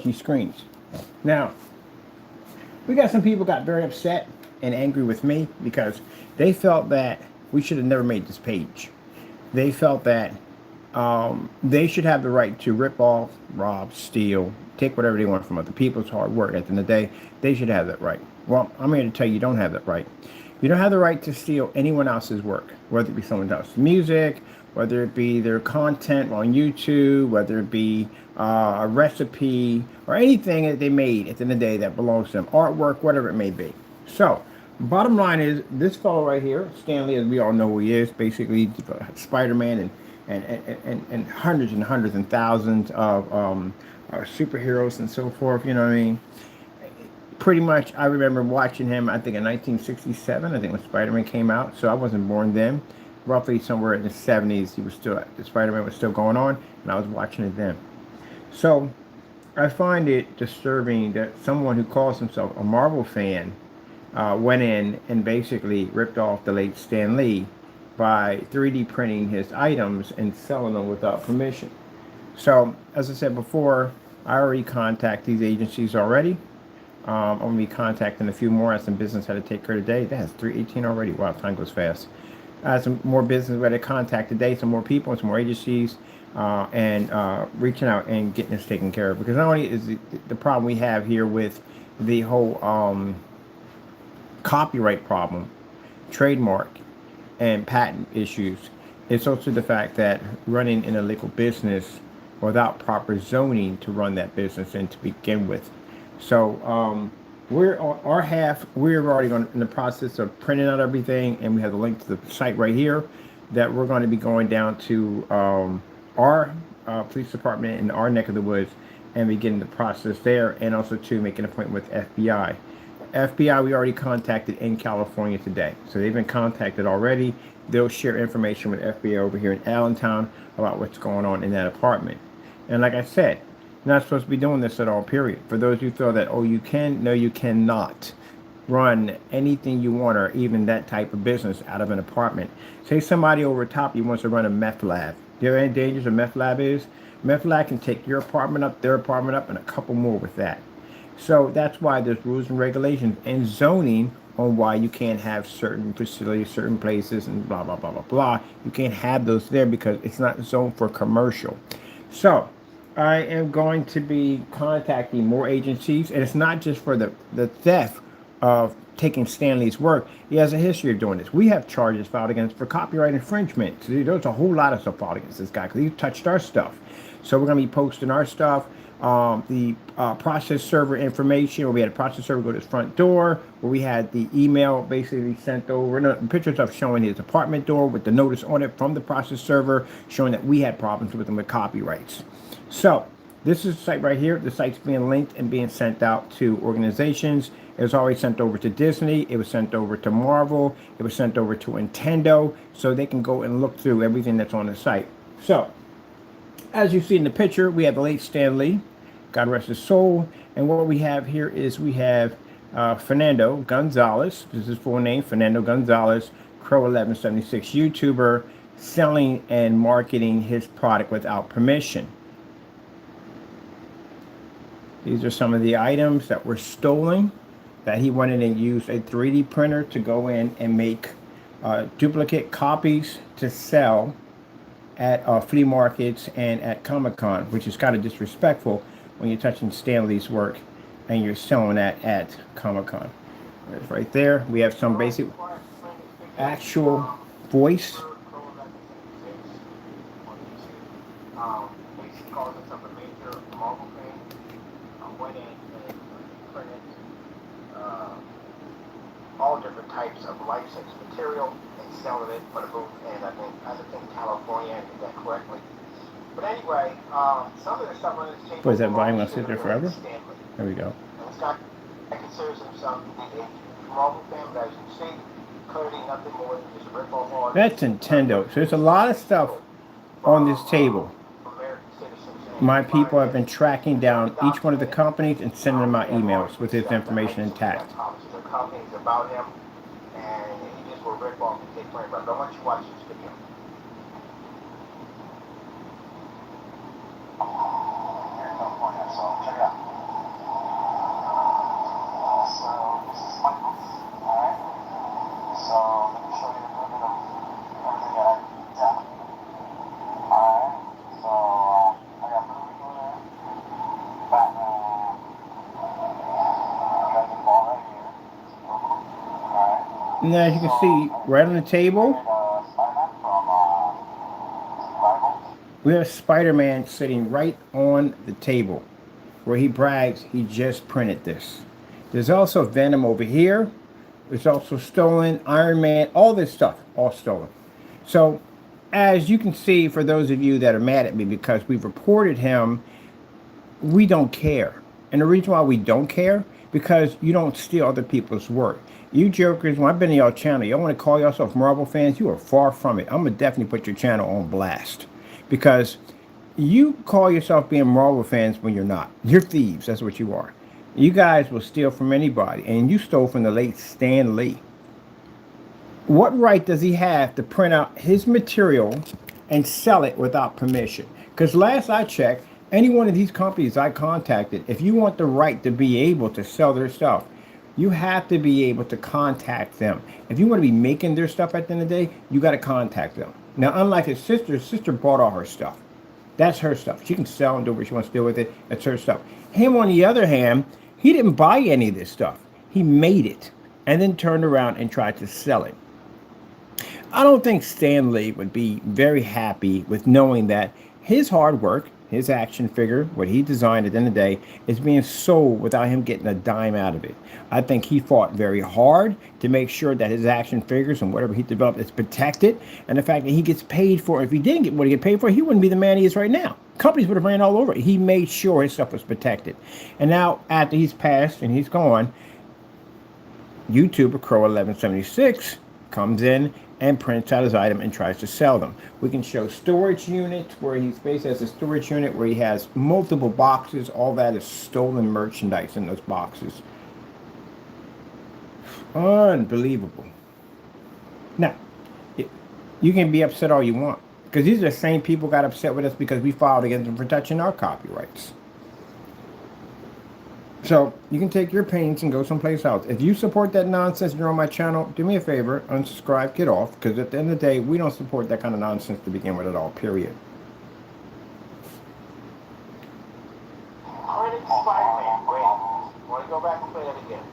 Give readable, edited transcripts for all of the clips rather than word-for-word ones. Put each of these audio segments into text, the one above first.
empty screens. Now, we got some people got very upset and angry with me because they felt that we should have never made this page. They felt that they should have the right to rip off, rob, steal, take whatever they want from other people's hard work. At the end of the day, they should have that right. Well, I'm here to tell you, you don't have that right. You don't have the right to steal anyone else's work, whether it be someone else's music, whether it be their content on YouTube, whether it be a recipe or anything that they made at the end of the day that belongs to them, artwork, whatever it may be. So, bottom line is this fellow right here, Stan Lee, as we all know who he is, basically Spider-Man and hundreds and hundreds and thousands of superheroes and so forth. You know what I mean? Pretty much, I remember watching him, I think in 1967, I think when Spider-Man came out, so I wasn't born then. Roughly somewhere in the 70s, Spider-Man was still going on, and I was watching it then. So, I find it disturbing that someone who calls himself a Marvel fan went in and basically ripped off the late Stan Lee by 3D printing his items and selling them without permission. So, as I said before, I already contacted these agencies already. I'm going to be contacting a few more. I have some business I had to take care of today. That has 3:18 already. Wow, time goes fast. I have some more business I had to contact today, some more people, some more agencies, and reaching out and getting this taken care of. Because not only is the problem we have here with the whole copyright problem, trademark, and patent issues, it's also the fact that running an illegal business without proper zoning to run that business in to begin with. So we're on our half. We're already in the process of printing out everything, and we have the link to the site right here that we're going to be going down to our police department in our neck of the woods and begin the process there, and also to make an appointment with FBI. FBI we already contacted in California today, so they've been contacted already. They'll share information with FBI over here in Allentown about what's going on in that apartment. And like I said, not supposed to be doing this at all, period. For those who feel that, oh, you can, no, you cannot run anything you want or even that type of business out of an apartment. Say somebody over top you wants to run a meth lab. You know any dangers a meth lab is? Meth lab can take your apartment up, their apartment up, and a couple more with that. So that's why there's rules and regulations and zoning on why you can't have certain facilities, certain places, and blah, blah, blah, blah, blah. You can't have those there because it's not zoned for commercial. So I am going to be contacting more agencies, and it's not just for the theft of taking Stan Lee's work. He has a history of doing this. We have charges filed against for copyright infringement. So there's a whole lot of stuff filed against this guy because he touched our stuff. So we're going to be posting our stuff. The process server information, where we had a process server go to his front door, where we had the email basically sent over, no, pictures of showing his apartment door with the notice on it from the process server showing that we had problems with him with copyrights. So this is the site right here. The site's being linked and being sent out to organizations. It was already sent over to Disney. It was sent over to Marvel. It was sent over to Nintendo, so they can go and look through everything that's on the site. So as you see in the picture, we have the late Stan Lee, God rest his soul. And what we have here is we have Fernando Gonzalez. This is his full name, Fernando Gonzalez, Crow1176 YouTuber, selling and marketing his product without permission. These are some of the items that were stolen, that he went in and used a 3D printer to go in and make duplicate copies to sell at flea markets and at Comic-Con, which is kind of disrespectful when you're touching Stan Lee's work and you're selling that at Comic-Con. It's right there. We have some basic actual voice. All different types of licensed material and selling it for the booth, and I think California did that correctly. But anyway, some of the stuff on this table. Was that volume going to sit there forever? There we go. And this guy considers himself a Marvel fan, but as you see, clearly nothing more than just a rip-off art. That's Nintendo. So there's a lot of stuff on this table. My people have been tracking down each one of the companies and sending them out emails with his information intact. Companies about him, and he just will rip off and take money. But I want you to watch this video. Here's no point, so check it out. And as you can see, right on the table, we have Spider-Man sitting right on the table where he brags he just printed this. There's also Venom over here. There's also stolen, Iron Man, all this stuff, all stolen. So, as you can see, for those of you that are mad at me because we've reported him, we don't care. And the reason why we don't care, because you don't steal other people's work. You jokers, when I've been in y'all channel, y'all want to call yourself Marvel fans, you are far from it. I'm going to definitely put your channel on blast. Because you call yourself being Marvel fans when you're not. You're thieves, that's what you are. You guys will steal from anybody, and you stole from the late Stan Lee. What right does he have to print out his material and sell it without permission? Because last I checked, any one of these companies I contacted, if you want the right to be able to sell their stuff, you have to be able to contact them. If you want to be making their stuff at the end of the day, you got to contact them. Now, unlike his sister bought all her stuff. That's her stuff. She can sell and do what she wants to do with it. That's her stuff. Him, on the other hand, he didn't buy any of this stuff. He made it and then turned around and tried to sell it. I don't think Stan Lee would be very happy with knowing that his hard work, his action figure, what he designed at the end of the day, is being sold without him getting a dime out of it. I think he fought very hard to make sure that his action figures and whatever he developed is protected. And the fact that he gets paid for it, if he didn't get what he get paid for, he wouldn't be the man he is right now. Companies would have ran all over it. He made sure his stuff was protected. And now, after he's passed and he's gone, YouTuber Crows1176 comes in and prints out his item and tries to sell them. We can show storage units where he's basically has a storage unit where he has multiple boxes. All that is stolen merchandise in those boxes. Unbelievable. Now, you can be upset all you want, because these are the same people got upset with us because we filed against them for touching our copyrights. So you can take your pains and go someplace else. If you support that nonsense and you're on my channel, do me a favor, unsubscribe, get off, because at the end of the day, we don't support that kind of nonsense to begin with at all, period. Critic Spider-Man, great. Want to go back and play that again?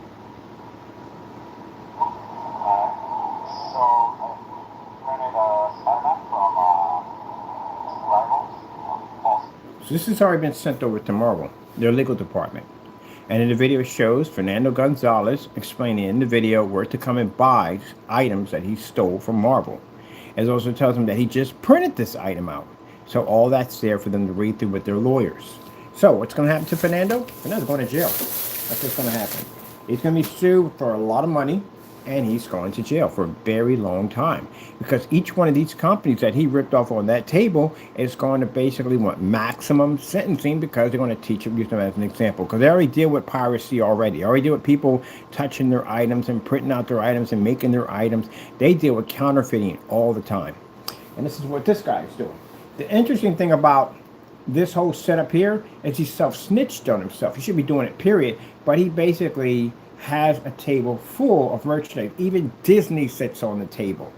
So this has already been sent over to Marvel, their legal department. And in the video shows Fernando Gonzalez explaining in the video where to come and buy items that he stole from Marvel. It also tells him that he just printed this item out. So all that's there for them to read through with their lawyers. So what's going to happen to Fernando? Fernando's going to jail. That's what's going to happen. He's going to be sued for a lot of money, and he's going to jail for a very long time, because each one of these companies that he ripped off on that table is going to basically want maximum sentencing, because they're going to use them as an example, because they already deal with piracy already. They already deal with people touching their items and printing out their items and making their items. They deal with counterfeiting all the time, and this is what this guy is doing. The interesting thing about this whole setup here is he self-snitched on himself. He should be doing it, period, but he basically has a table full of merchandise. Even Disney sits on the table.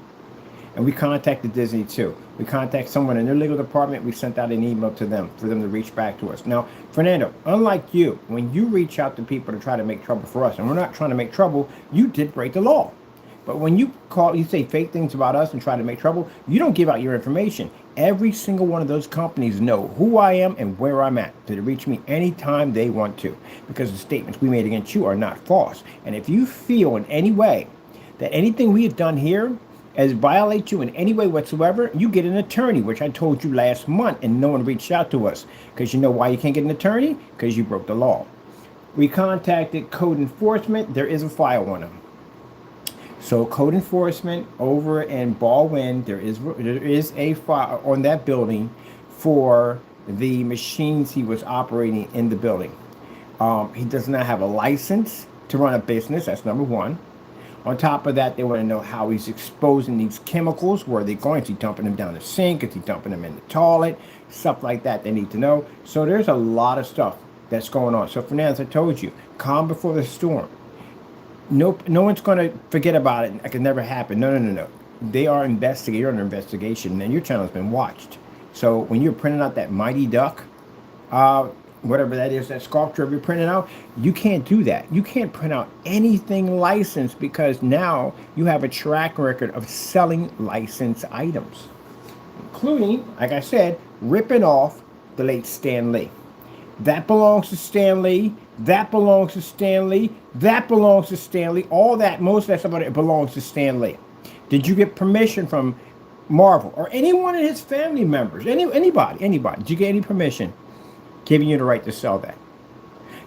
And we contacted Disney too. We contacted someone in their legal department. We sent out an email to them for them to reach back to us. Now, Fernando, unlike you, when you reach out to people to try to make trouble for us, and we're not trying to make trouble, you did break the law. But when you say fake things about us and try to make trouble, you don't give out your information. Every single one of those companies know who I am and where I'm at, to reach me anytime they want to, because the statements we made against you are not false. And if you feel in any way that anything we have done here as violate you in any way whatsoever, you get an attorney, which I told you last month, and no one reached out to us. Because you know why you can't get an attorney? Because you broke the law. We contacted Code Enforcement. There is a file on them. So Code Enforcement over in Baldwin, there is a file on that building for the machines he was operating in the building. He does not have a license to run a business. That's number one. On top of that, they want to know how he's exposing these chemicals. Where are they going? Is he dumping them down the sink? Is he dumping them in the toilet? Stuff like that they need to know. So there's a lot of stuff that's going on. So Fernando, as I told you, calm before the storm. No one's going to forget about it. It could never happen. No. They are investigating. You're under investigation, and your channel has been watched. So when you're printing out that Mighty Duck whatever that is, that sculpture you're printing out, you can't do that. You can't print out anything licensed because now you have a track record of selling licensed items, including, like I said, ripping off the late Stan Lee. That belongs to Stan Lee. That belongs to Stan Lee. That belongs to Stan Lee. All that, most of that stuff, it belongs to Stan Lee. Did you get permission from Marvel or any one of his family members? Anybody? Did you get any permission giving you the right to sell that?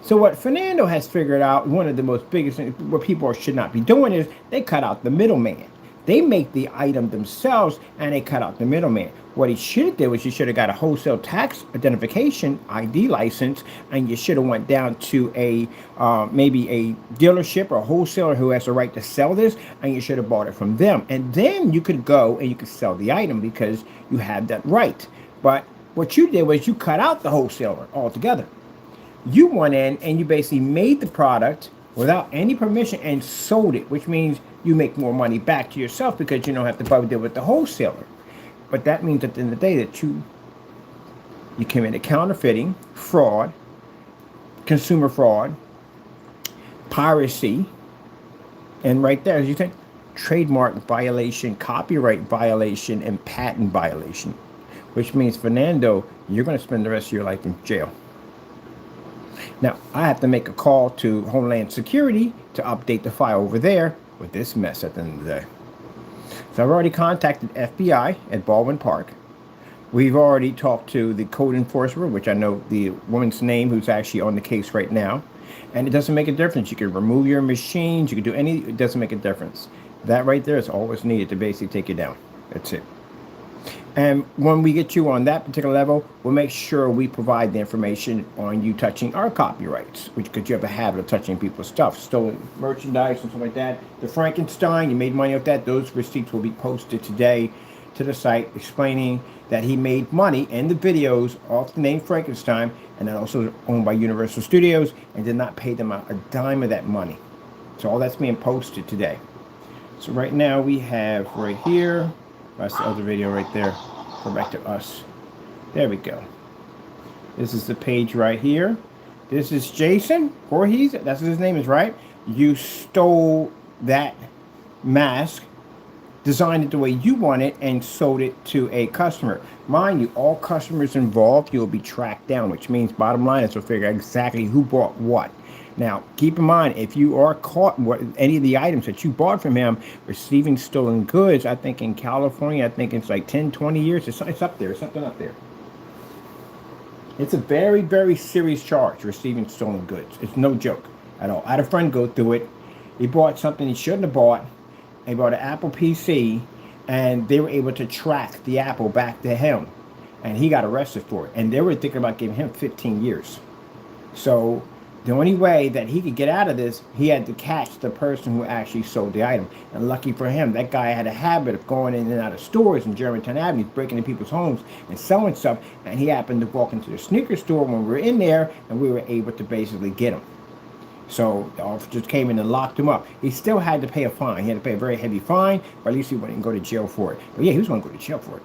So what Fernando has figured out, one of the most biggest things, what people should not be doing is they cut out the middleman. They make the item themselves and they cut out the middleman. What he should have did was you should have got a wholesale tax identification ID license, and you should have went down to a maybe a dealership or a wholesaler who has the right to sell this, and you should have bought it from them. And then you could go and you could sell the item because you had that right. But what you did was you cut out the wholesaler altogether. You went in and you basically made the product without any permission and sold it, which means you make more money back to yourself because you don't have to probably deal with the wholesaler. But that means at the end of the day that you commit counterfeiting, fraud, consumer fraud, piracy, and right there, as you think, trademark violation, copyright violation, and patent violation, which means, Fernando, you're going to spend the rest of your life in jail. Now, I have to make a call to Homeland Security to update the file over there with this mess at the end of the day. So I've already contacted FBI at Baldwin Park. We've already talked to the code enforcer, which I know the woman's name who's actually on the case right now. And it doesn't make a difference. You can remove your machines. You can do it doesn't make a difference. That right there is all what's needed to basically take you down. That's it. And when we get you on that particular level, we'll make sure we provide the information on you touching our copyrights, because you have a habit of touching people's stuff, stolen merchandise and stuff like that. The Frankenstein, you made money off that. Those receipts will be posted today to the site explaining that he made money in the videos off the name Frankenstein, and that also owned by Universal Studios, and did not pay them a dime of that money. So all that's being posted today. So right now we have right here, that's the other video right there. Go back to us. There we go. This is the page right here. This is Jason Voorhees. That's what his name is, right? You stole that mask, designed it the way you want it, and sold it to a customer. Mind you, all customers involved, you'll be tracked down, which means bottom line is to figure out exactly who bought what. Now, keep in mind, if you are caught with any of the items that you bought from him receiving stolen goods, I think in California, I think it's like 10, 20 years. It's up there. It's something up there. It's a very, very serious charge, receiving stolen goods. It's no joke at all. I had a friend go through it. He bought something he shouldn't have bought. He bought an Apple PC, and they were able to track the Apple back to him. And he got arrested for it. And they were thinking about giving him 15 years. So the only way that he could get out of this, he had to catch the person who actually sold the item. And lucky for him, that guy had a habit of going in and out of stores in Germantown Avenue, breaking into people's homes and selling stuff. And he happened to walk into the sneaker store when we were in there, and we were able to basically get him. So the officers came in and locked him up. He still had to pay a fine. He had to pay a very heavy fine, but at least he wouldn't go to jail for it. But yeah, he was going to go to jail for it.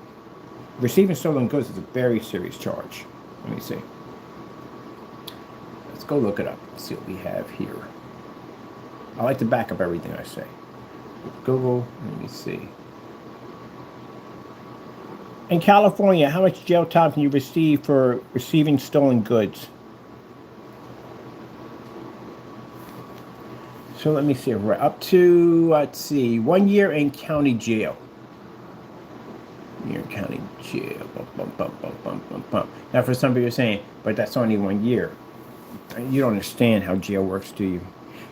Receiving stolen goods is a very serious charge. Let me see. Let's go look it up. Let's see what we have here. I like to back up everything I say. Google, let me see. In California, how much jail time can you receive for receiving stolen goods? So let me see. Right up to, let's see, 1 year in county jail. Year in county jail. Now, for some people are saying, but that's only 1 year. You don't understand how jail works, do you?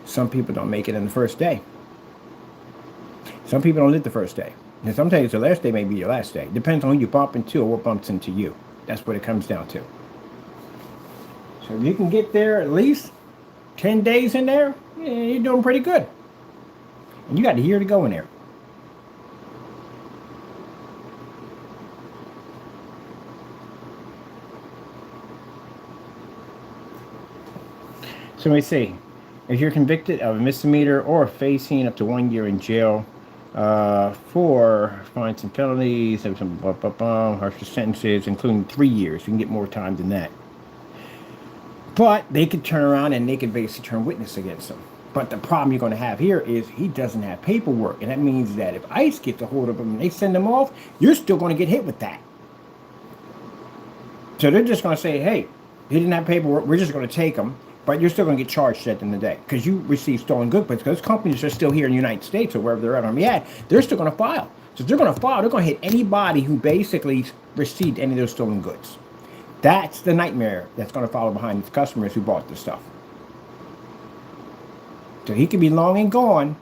Some people don't make it in the first day. Some people don't live the first day. And sometimes the last day may be your last day. Depends on who you bump into or what bumps into you. That's what it comes down to. So if you can get there at least 10 days in there, yeah, you're doing pretty good. And you got a year to go in there. So let me see. If you're convicted of a misdemeanor or facing up to 1 year in jail for fines and penalties, harsher sentences, including 3 years, you can get more time than that. But they could turn around and they could basically turn witness against him. But the problem you're going to have here is he doesn't have paperwork. And that means that if ICE gets a hold of him and they send him off, you're still going to get hit with that. So they're just going to say, hey, he didn't have paperwork. We're just going to take him. But you're still going to get charged at the end of the day because you received stolen goods. But because companies are still here in the United States or wherever they're at on the ad, they're still going to file. So if they're going to file, they're going to hit anybody who basically received any of those stolen goods. That's the nightmare that's going to follow behind these customers who bought this stuff. So he could be long and gone,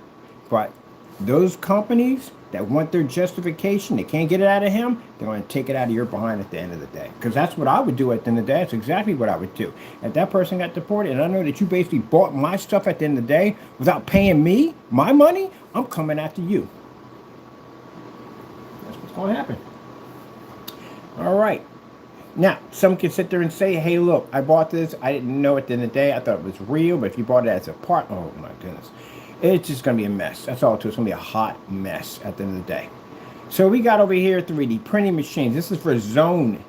but those companies that want their justification, they can't get it out of him, they're going to take it out of your behind at the end of the day. Because that's what I would do at the end of the day. That's exactly what I would do. If that person got deported and I know that you basically bought my stuff at the end of the day without paying me my money, I'm coming after you. That's what's going to happen. All right. Now, some can sit there and say, hey, look, I bought this. I didn't know at the end of the day. I thought it was real. But if you bought it as a part, oh, my goodness. It's just going to be a mess. That's all it is. It's going to be a hot mess at the end of the day. So we got over here 3D printing machines. This is for zoning.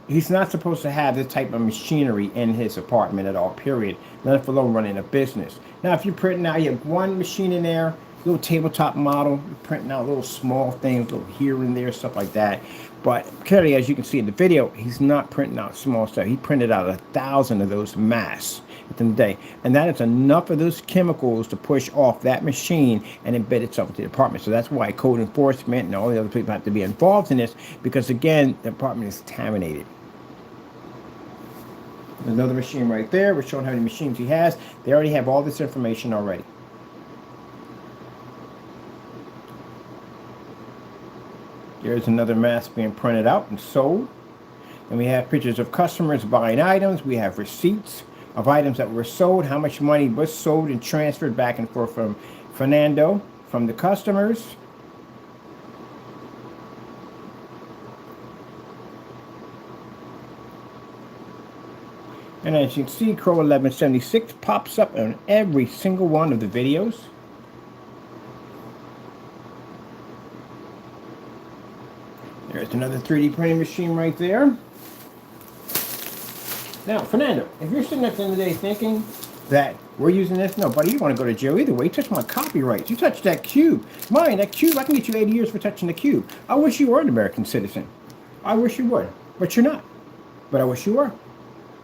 He's not supposed to have this type of machinery in his apartment at all, period. Not alone running a business. Now, if you're printing out, you have one machine in there, little tabletop model, you're printing out little small things, little here and there, stuff like that. But clearly, as you can see in the video, he's not printing out small stuff. He printed out 1,000 of those mass at the end of the day. And that is enough of those chemicals to push off that machine and embed itself into the apartment. So that's why code enforcement and all the other people have to be involved in this. Because, again, the apartment is contaminated. There's another machine right there. We're showing how many machines he has. They already have all this information already. There's another mask being printed out and sold. And we have pictures of customers buying items. We have receipts of items that were sold, how much money was sold and transferred back and forth from Fernando, from the customers. And as you can see, Crow1176 pops up on every single one of the videos. There's another 3D printing machine right there. Now, Fernando, if you're sitting at the end of the day thinking that we're using this, no, buddy, you want to go to jail either way. You touch my copyrights. You touch that cube. Mine, that cube, I can get you 80 years for touching the cube. I wish you were an American citizen. I wish you would, but you're not. But I wish you were.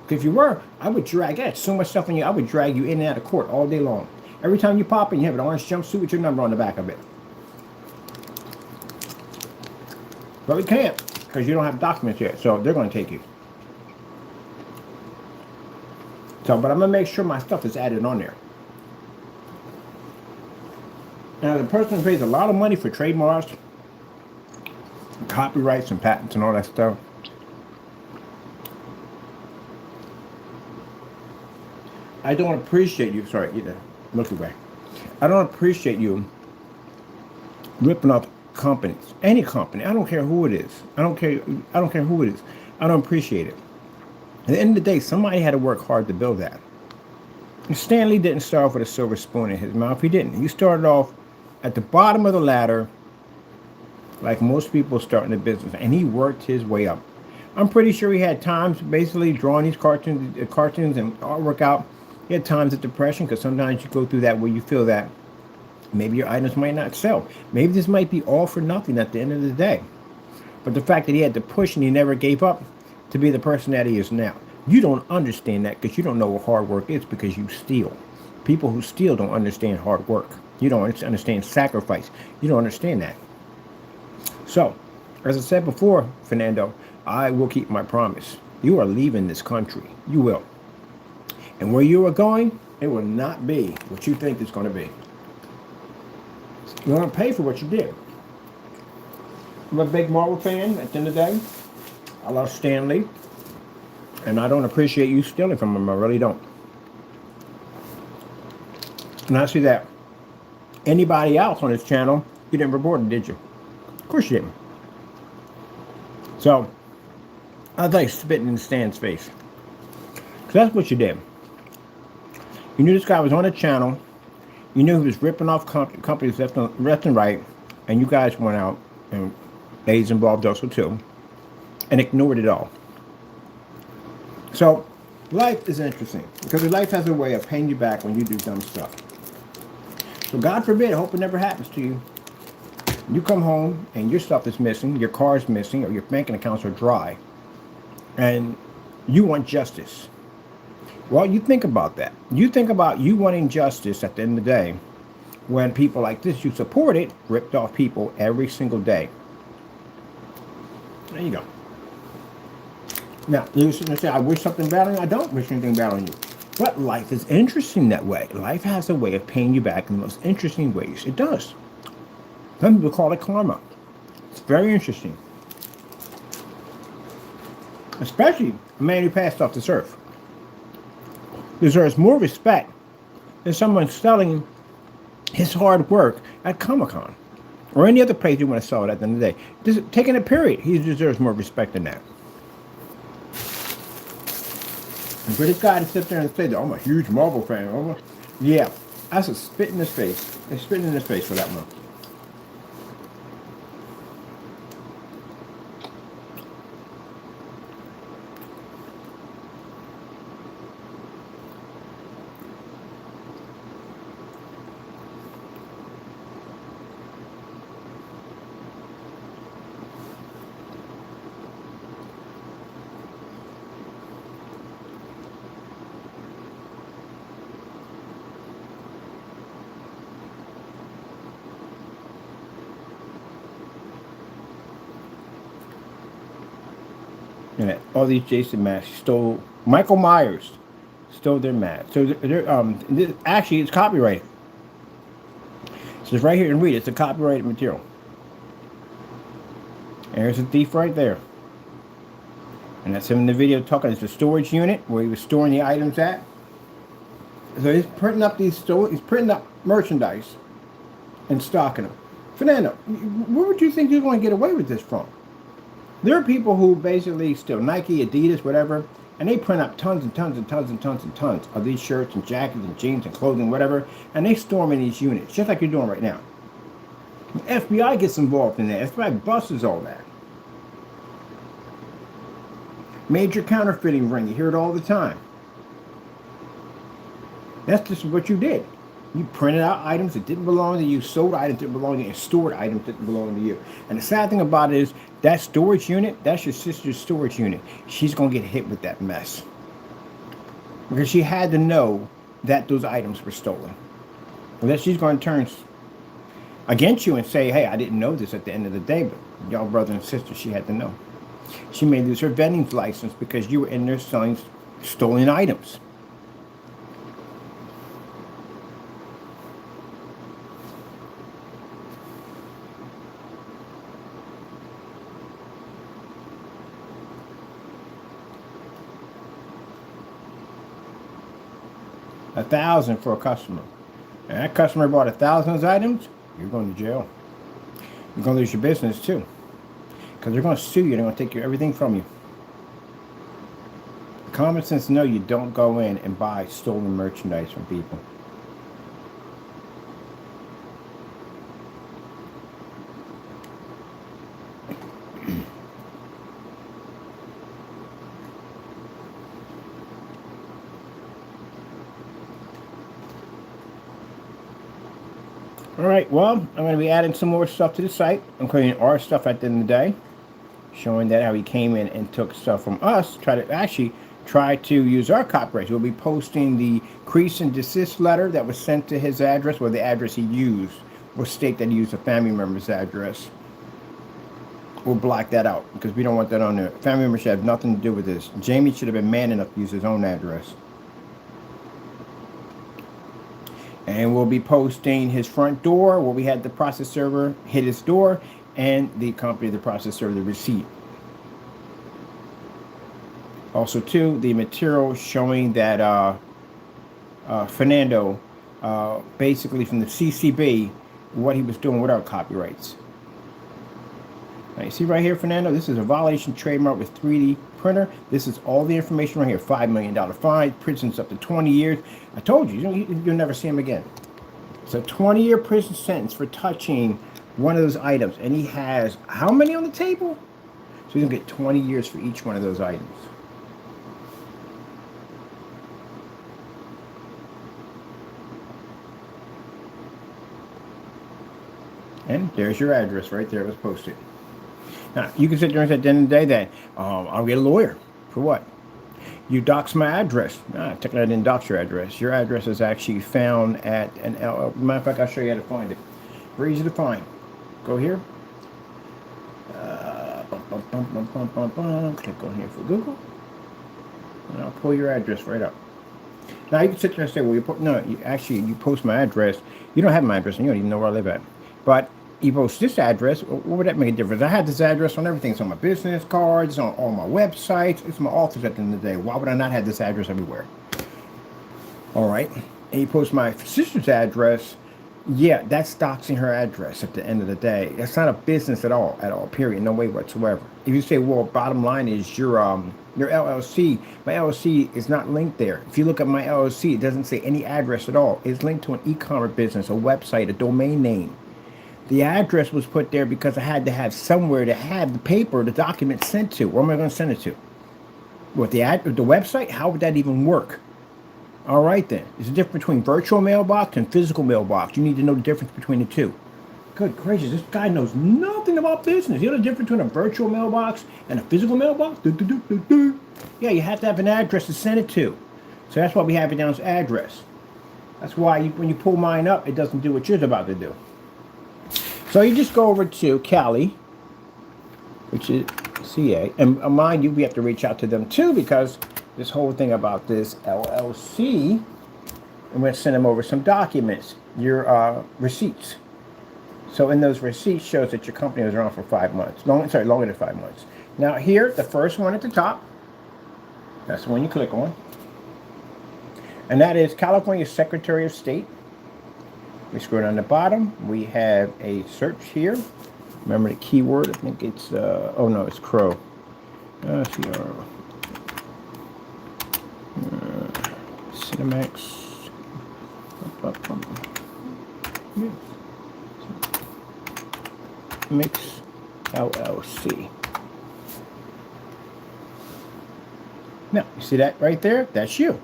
Because if you were, I would drag, I had so much stuff on you, I would drag you in and out of court all day long. Every time you pop in, you have an orange jumpsuit with your number on the back of it. But we can't, because you don't have documents yet, so they're going to take you. So, but I'm going to make sure my stuff is added on there. Now, the person pays a lot of money for trademarks, copyrights, and patents and all that stuff. I don't appreciate you, sorry, look away. I don't appreciate you ripping off companies, any company. I don't care who it is. I don't care who it is. I don't appreciate it. At the end of the day, somebody had to work hard to build that. And Stanley didn't start off with a silver spoon in his mouth. He didn't. He started off at the bottom of the ladder, like most people starting a business, and he worked his way up. I'm pretty sure he had times basically drawing these cartoons and artwork out. He had times of depression, because sometimes you go through that where you feel that maybe your items might not sell. Maybe this might be all for nothing at the end of the day. But the fact that he had to push and he never gave up to be the person that he is now. You don't understand that because you don't know what hard work is, because you steal. People who steal don't understand hard work. You don't understand sacrifice. You don't understand that. So, as I said before, Fernando, I will keep my promise. You are leaving this country. You will. And where you are going, it will not be what you think it's going to be. You're going to pay for what you did. I'm a big Marvel fan at the end of the day. I love Stan Lee. And I don't appreciate you stealing from him. I really don't. And I see that anybody else on this channel, you didn't report it, did you? Of course you didn't. So, I was like spitting in Stan's face. Because that's what you did. You knew this guy was on a channel. You knew he was ripping off companies left and right. And you guys went out, and A's involved also too, and ignored it all. So, Life is interesting because life has a way of paying you back when you do dumb stuff. So God forbid, I hope it never happens to you. You come home and your stuff is missing, your car is missing, or your banking accounts are dry, and you want justice. Well, you think about that. You think about you wanting justice at the end of the day when people like this you supported ripped off people every single day. There you go. Now, you say, I wish something bad on you. I don't wish anything bad on you. But life is interesting that way. Life has a way of paying you back in the most interesting ways. It does. Some people call it karma. It's very interesting. Especially a man who passed off this earth deserves more respect than someone selling his hard work at Comic-Con or any other place you want to sell it at the end of the day. Just taking a period, he deserves more respect than that. And for this guy to sit there and say that I'm a huge Marvel fan, yeah, that's a spit in his face. It's spitting in his face for that one. And all these Jason masks stole. Michael Myers stole their mask. So actually, it's copyrighted. So it's right here and read. It's a copyrighted material. And there's a thief right there. And that's him in the video talking. It's a storage unit where he was storing the items at. So he's printing up he's printing up merchandise and stocking them. Fernando, where would you think you're going to get away with this from? There are people who basically steal Nike, Adidas, whatever, and they print up tons and tons and tons and tons and tons of these shirts and jackets and jeans and clothing, whatever, and they store them in these units, just like you're doing right now. The FBI gets involved in that. FBI busts all that. Major counterfeiting ring, you hear it all the time. That's just what you did. You printed out items that didn't belong to you, sold items that didn't belong to you, and stored items that didn't belong to you. And the sad thing about it is, that storage unit, that's your sister's storage unit. She's going to get hit with that mess. Because she had to know that those items were stolen. Unless she's going to turn against you and say, hey, I didn't know this at the end of the day, but y'all brother and sister, she had to know. She may lose her vending license because you were in there selling stolen items. $1,000 for a customer. And that customer bought 1,000 of those items, you're going to jail. You're going to lose your business too. Because they're going to sue you. They're going to take everything from you. Common sense know you don't go in and buy stolen merchandise from people. All right, well, I'm going to be adding some more stuff to the site, including our stuff at the end of the day, showing that how he came in and took stuff from us, try to use our copyrights. We'll be posting the cease and desist letter that was sent to his address, or the address he used will state that he used a family member's address. We'll block that out because we don't want that on there. Family member should have nothing to do with this. Jamie should have been man enough to use his own address. And we'll be posting his front door where we had the process server hit his door and the company of the process server, the receipt. Also, too, the material showing that Fernando, basically from the CCB, what he was doing with our copyrights. Now, you see right here, Fernando, this is a violation trademark with 3D printer. This is all the information right here. $5 million fine, prison's up to 20 years. I told you, you'll never see him again. It's a 20-year prison sentence for touching one of those items. And he has how many on the table? So he's going to get 20 years for each one of those items. And there's your address right there. It was posted. Now, you can sit there and say at the end of the day that I'll get a lawyer. For what? You dox my address. Technically, I didn't dox your address. Your address is actually found at an matter of fact, I'll show you how to find it. Very easy to find. Go here. Click on here for Google. And I'll pull your address right up. Now, you can sit there and say, well, you post my address. You don't have my address, and you don't even know where I live at. But you post this address, what would that make a difference? I have this address on everything. It's on my business cards, on all my websites. It's my office at the end of the day. Why would I not have this address everywhere? All right. And you post my sister's address. Yeah, that's doxing her address at the end of the day. It's not a business at all, period. No way whatsoever. If you say, well, bottom line is your LLC, my LLC is not linked there. If you look at my LLC, it doesn't say any address at all. It's linked to an e-commerce business, a website, a domain name. The address was put there because I had to have somewhere to have the paper, the document sent to. Where am I going to send it to? What, the website? How would that even work? All right, then. There's a difference between virtual mailbox and physical mailbox. You need to know the difference between the two. Good gracious, this guy knows nothing about business. You know the difference between a virtual mailbox and a physical mailbox? Yeah, you have to have an address to send it to. So that's why we have it down as address. That's why when you pull mine up, it doesn't do what you're about to do. So you just go over to Cali, which is CA. And mind you, we have to reach out to them too, because this whole thing about this LLC, I'm going to send them over some documents, your receipts. So in those receipts shows that your company was around for 5 months. Longer than 5 months. Now here, the first one at the top, that's the one you click on. And that is California Secretary of State. We scroll down the bottom. We have a search here. Remember the keyword? I think it's, oh no, it's Crow. Cinemax. Mix LLC. Now, you see that right there? That's you.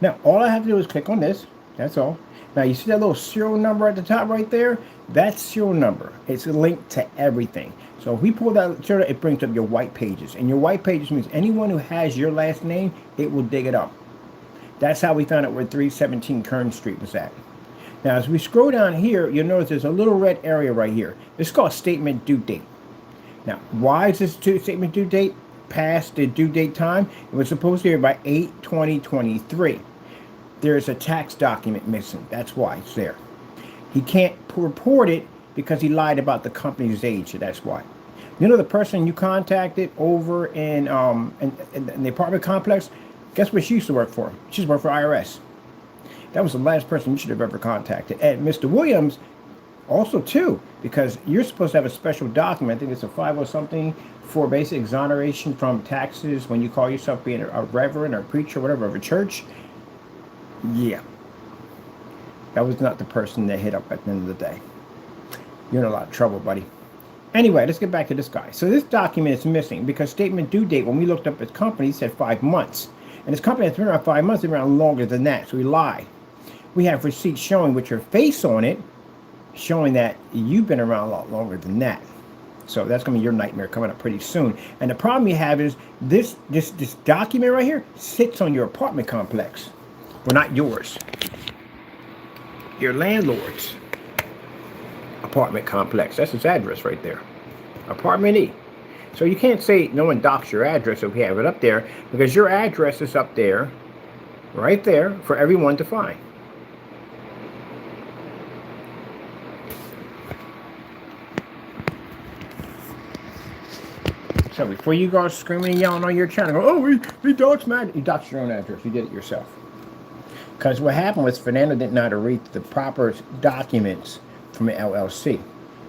Now, all I have to do is click on this. That's all. Now, you see that little serial number at the top right there? That's serial number. It's linked to everything. So if we pull that serial, it brings up your white pages. And your white pages means anyone who has your last name, it will dig it up. That's how we found out where 317 Kern Street was at. Now, as we scroll down here, you'll notice there's a little red area right here. It's called statement due date. Now, why is this statement due date past the due date time? It was supposed to be by 8/20/23. There's a tax document missing. That's why it's there. He can't report it because he lied about the company's age. That's why. You know the person you contacted over in the apartment complex? Guess what she used to work for? She used to work for IRS. That was the last person you should have ever contacted. And Mr. Williams also too, because you're supposed to have a special document. I think it's a 50-something for basic exoneration from taxes when you call yourself being a reverend or a preacher or whatever of a church. Yeah. That was not the person that hit up at the end of the day. You're in a lot of trouble, buddy. Anyway, let's get back to this guy. So this document is missing because statement due date, when we looked up his company, said 5 months. And his company has been around 5 months, it's been around longer than that, so he lied. We have receipts showing with your face on it, showing that you've been around a lot longer than that. So that's going to be your nightmare coming up pretty soon. And the problem you have is this document right here sits on your apartment complex. Well, not yours. Your landlord's apartment complex. That's his address right there. Apartment E. So you can't say no one docks your address if we have it up there, because your address is up there, right there, for everyone to find. So before you go screaming and yelling on your channel, go, oh, he doxed my address. You doxed your own address. You did it yourself. Because what happened was Fernando didn't know how to read the proper documents from an LLC.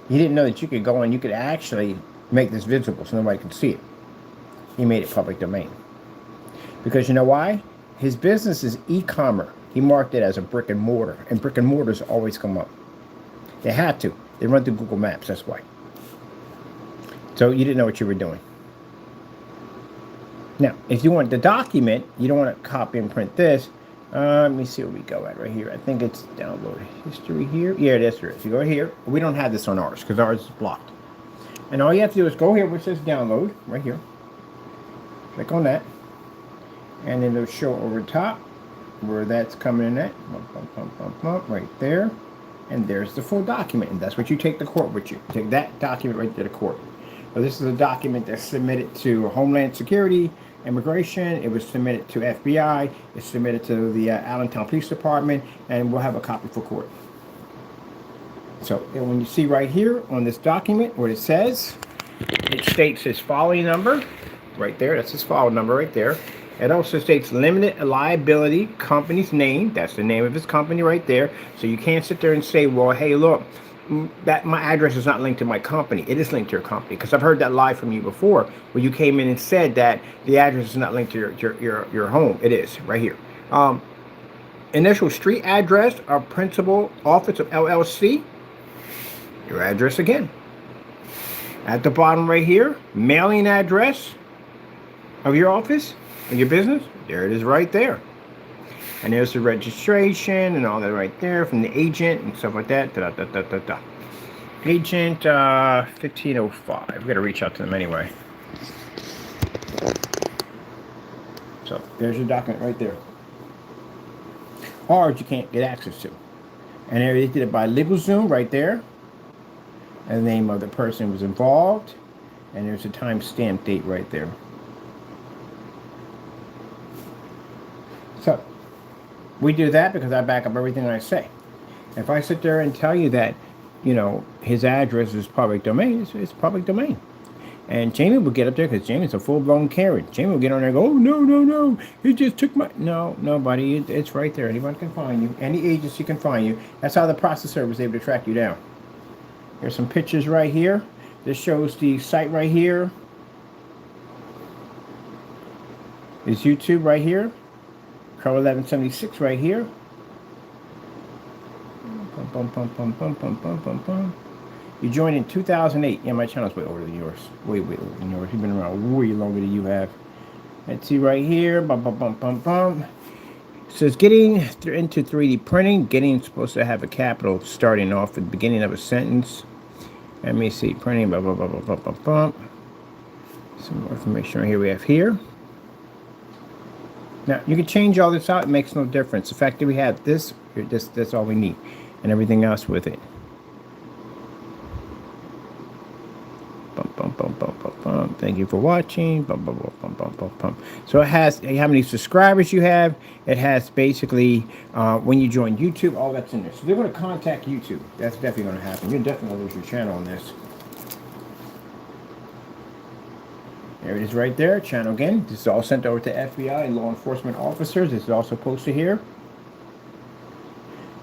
He didn't know that you could go and you could actually make this visible so nobody could see it. He made it public domain. Because you know why? His business is e-commerce. He marked it as a brick and mortar. And brick and mortars always come up. They have to. They run through Google Maps. That's why. So you didn't know what you were doing. Now, if you want the document, you don't want to copy and print this. Let me see where we go at right here. I think it's download history here. Yeah, that's there. So you go here. We don't have this on ours because ours is blocked. And all you have to do is go here where it says download, right here. Click on that. And then it'll show over top where that's coming in at. Right there. And there's the full document. And that's what you take to court with you. Take that document right to the court. So this is a document that's submitted to Homeland Security, Immigration. It was submitted to FBI. It's submitted to the Allentown Police Department. And we'll have a copy for court. So and when you see right here on this document what it says, it states his filing number right there. That's his file number right there. It also states limited liability company's name. That's the name of his company right there. So you can't sit there and say, well, hey, look, that my address is not linked to my company. It is linked to your company, because I've heard that lie from you before where you came in and said that the address is not linked to your home. It is right here. Initial street address or principal office of LLC. Your address again. At the bottom right here, mailing address of your office, of your business. There it is right there. And there's the registration and all that right there from the agent and stuff like that. Agent 1505. We got to reach out to them anyway. So there's your document right there. Ours you can't get access to. And there they did it by LegalZoom right there. And the name of the person who was involved. And there's a timestamp date right there. So, we do that because I back up everything I say. If I sit there and tell you that, you know, his address is public domain, it's public domain. And Jamie will get up there because Jamie's a full-blown Karen. Jamie will get on there and go, oh, no, he just took my... No, buddy, it's right there. Anyone can find you. Any agency can find you. That's how the processor was able to track you down. There's some pictures right here. This shows the site right here. Is YouTube right here. Crows1176 right here. You joined in 2008. Yeah, my channel's way older than yours. Way older than yours. You've been around way longer than you have. Let's see right here. So it's getting into 3D printing. Getting supposed to have a capital starting off at the beginning of a sentence. Let me see. Printing. Some more information right here we have here. Now, you can change all this out. It makes no difference. The fact that we have this, that's all we need. And everything else with it. Thank you for watching. So it has how many subscribers you have. It has basically when you join YouTube, all that's in there. So they're going to contact YouTube. That's definitely going to happen. You're definitely going to lose your channel on this. There it is right there. Channel again. This is all sent over to FBI and law enforcement officers. This is also posted here.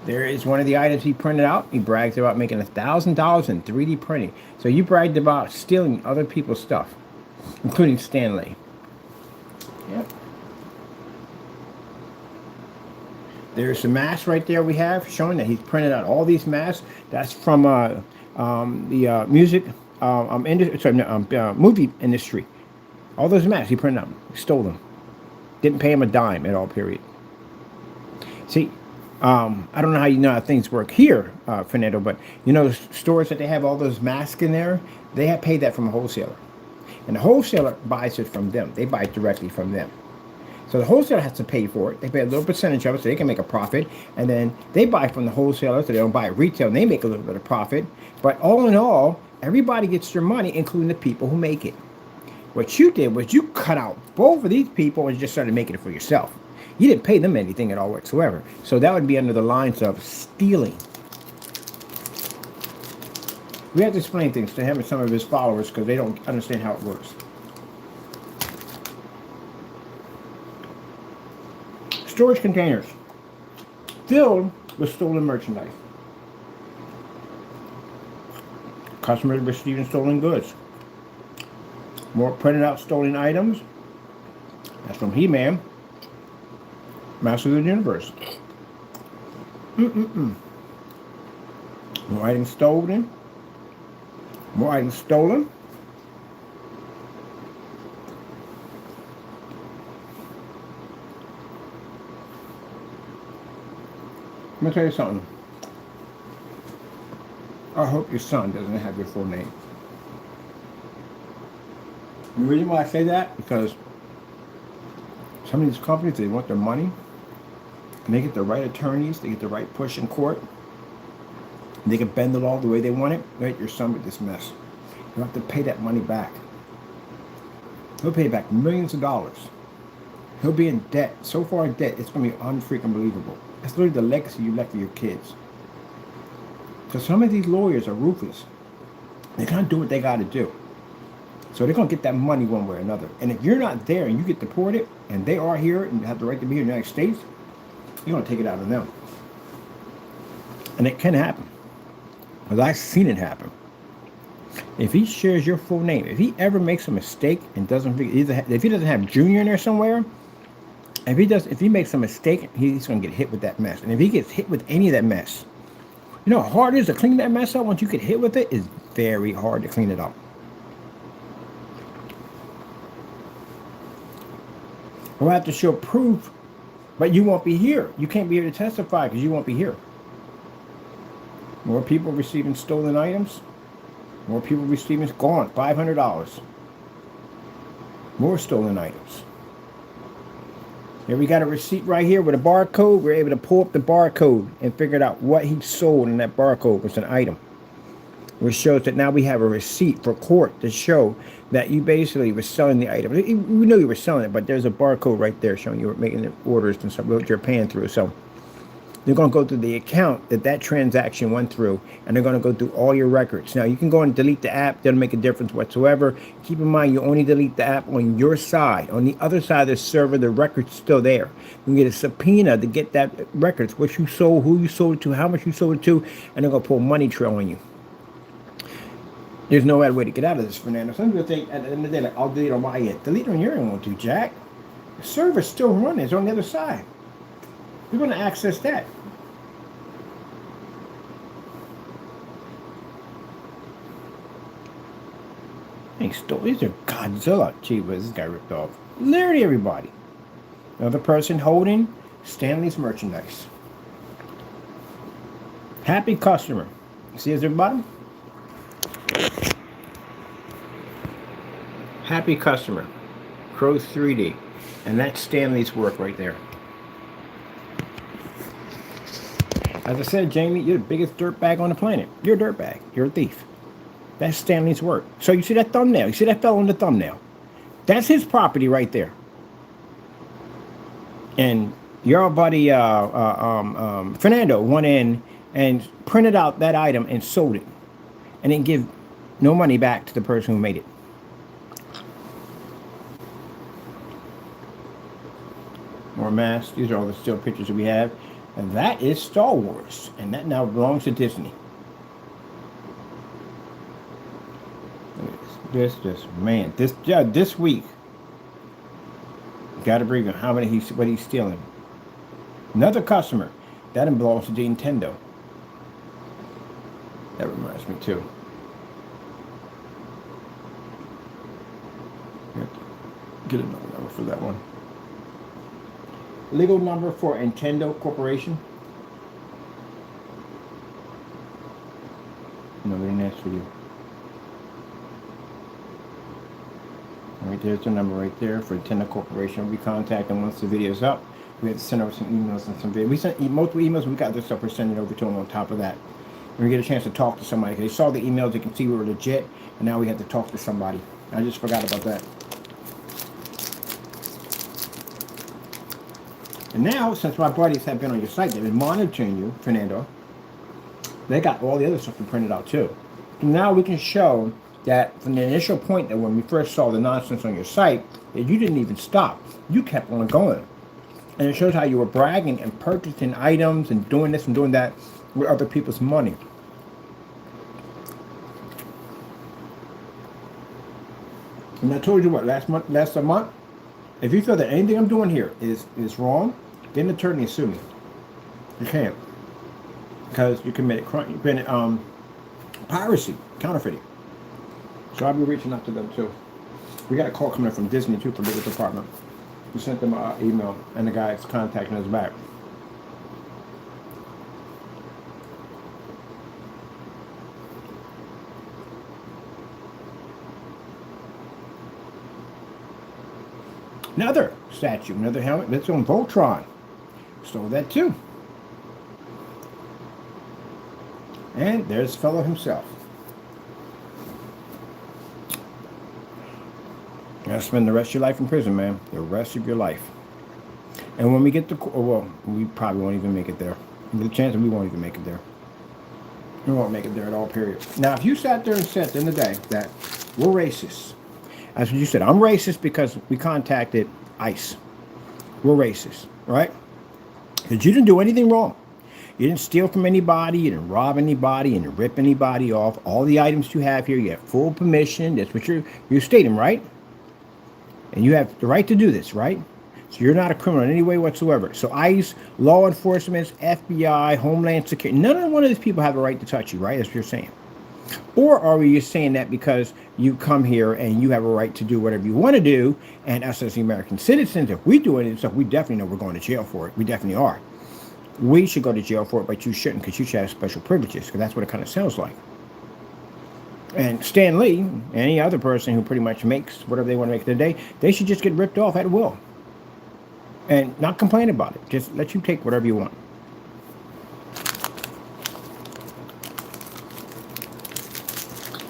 There is one of the items he printed out. He brags about making $1,000 in 3D printing. So you bragged about stealing other people's stuff, including Stanley. Yep. There's a mask right there we have showing that he's printed out all these masks. That's from the music movie industry. All those masks he printed out, stole them. Didn't pay him a dime at all, period. See, I don't know how you know how things work here, Fernando, but you know stores that they have all those masks in there, they have paid that from a wholesaler. And the wholesaler buys it from them. They buy it directly from them. So the wholesaler has to pay for it. They pay a little percentage of it so they can make a profit. And then they buy from the wholesaler so they don't buy it retail and they make a little bit of profit. But all in all, everybody gets their money, including the people who make it. What you did was you cut out both of these people and just started making it for yourself. You didn't pay them anything at all whatsoever. So that would be under the lines of stealing. We have to explain things to him and some of his followers because they don't understand how it works. Storage containers filled with stolen merchandise. Customers receiving stolen goods. More printed out stolen items. That's from He-Man, Master of the Universe. More items stolen. More items stolen. Let me tell you something. I hope your son doesn't have your full name. The reason why I say that, because some of these companies, they want their money, and they get the right attorneys, they get the right push in court, they can bend the law the way they want it, right? Your son with this mess. You have to pay that money back. He'll pay back millions of dollars. He'll be in debt, so far in debt, it's going to be unfreaking believable. It's literally the legacy you left for your kids. Because some of these lawyers are ruthless. They're going to do what they got to do. So they're going to get that money one way or another. And if you're not there and you get deported, and they are here and have the right to be here in the United States, you're going to take it out on them. And it can happen. Because I've seen it happen. If he shares your full name, if he ever makes a mistake and doesn't, if he doesn't have Junior in there somewhere, if he makes a mistake, he's going to get hit with that mess. And if he gets hit with any of that mess, you know how hard it is to clean that mess up once you get hit with it? It's very hard to clean it up. We'll have to show proof, but you won't be here. You can't be here to testify because you won't be here. More people receiving stolen items. More people receiving gone, $500. More stolen items. Here we got a receipt right here with a barcode. We're able to pull up the barcode and figure out what he sold, and that barcode was an item. Which shows that now we have a receipt for court to show that you basically were selling the item. We know you were selling it, but there's a barcode right there showing you were making the orders and stuff, what you're paying through. So they're going to go through the account that transaction went through, and they're going to go through all your records. Now, you can go and delete the app. Doesn't make a difference whatsoever. Keep in mind, you only delete the app on your side. On the other side of the server, the record's still there. You can get a subpoena to get that records, what you sold, who you sold it to, how much you sold it to, and they're going to pull a money trail on you. There's no other way to get out of this, Fernando. Some people think at the end of the day, like, I'll delete on my end. Delete on your end won't do, Jack. The server's still running. It's on the other side. You're going to access that. These are Godzilla. Gee, whiz, this guy ripped off literally everybody. Another person holding Stanley's merchandise. Happy customer. See at the bottom? Happy customer. Crows 3D. And that's Stanley's work right there. As I said, Jamie, you're the biggest dirtbag on the planet. You're a dirtbag. You're a thief. That's Stanley's work. So you see that thumbnail? You see that fellow on the thumbnail? That's his property right there. And your buddy Fernando went in and printed out that item and sold it. And didn't give no money back to the person who made it. More masks. These are all the still pictures that we have. And that is Star Wars. And that now belongs to Disney. This week, got to bring him how many what he's stealing. Another customer that belongs to Nintendo. That reminds me too. Get another number for that one. Legal number for Nintendo Corporation. No, very nice for you. Right there's the number right there for Nintendo Corporation. We contact them once the video's up. We have to send over some emails and some videos. We sent multiple emails. We got this stuff. We're sending it over to them on top of that. And we get a chance to talk to somebody. They saw the emails. They can see we were legit. And now we have to talk to somebody. I just forgot about that. And now, since my buddies have been on your site, they've been monitoring you, Fernando. They got all the other stuff we printed out too. So now we can show that from the initial point that when we first saw the nonsense on your site, that you didn't even stop. You kept on going. And it shows how you were bragging and purchasing items and doing this and doing that with other people's money. And I told you what, last month, if you feel that anything I'm doing here is wrong, get an attorney and sue me. You can't. Because you committed crime, you committed piracy, counterfeiting. So I'll be reaching out to them too. We got a call coming in from Disney too, from the legal department. We sent them an email, and the guy's contacting us back. Another statue, another helmet that's on Voltron. Stole that too. And there's the fellow himself. You're gonna spend the rest of your life in prison, man. The rest of your life. And when we get to, well, we probably won't even make it there. There's a chance that we won't even make it there. We won't make it there at all, period. Now, if you sat there and said at the end of the day that we're racist, that's what you said. I'm racist because we contacted ICE. We're racist, right? Because you didn't do anything wrong. You didn't steal from anybody. You didn't rob anybody. You didn't rip anybody off. All the items you have here, you have full permission. That's what you're stating, right? And you have the right to do this, right? So you're not a criminal in any way whatsoever. So ICE, law enforcement, FBI, Homeland Security, none of one of these people have a right to touch you, right? That's what you're saying. Or are we just saying that because you come here and you have a right to do whatever you want to do, and us as the American citizens, if we do any stuff, we definitely know we're going to jail for it. We definitely are. We should go to jail for it, but you shouldn't, because you should have special privileges, because that's what it kind of sounds like. And Stan Lee, any other person who pretty much makes whatever they want to make today, they should just get ripped off at will. And not complain about it. Just let you take whatever you want.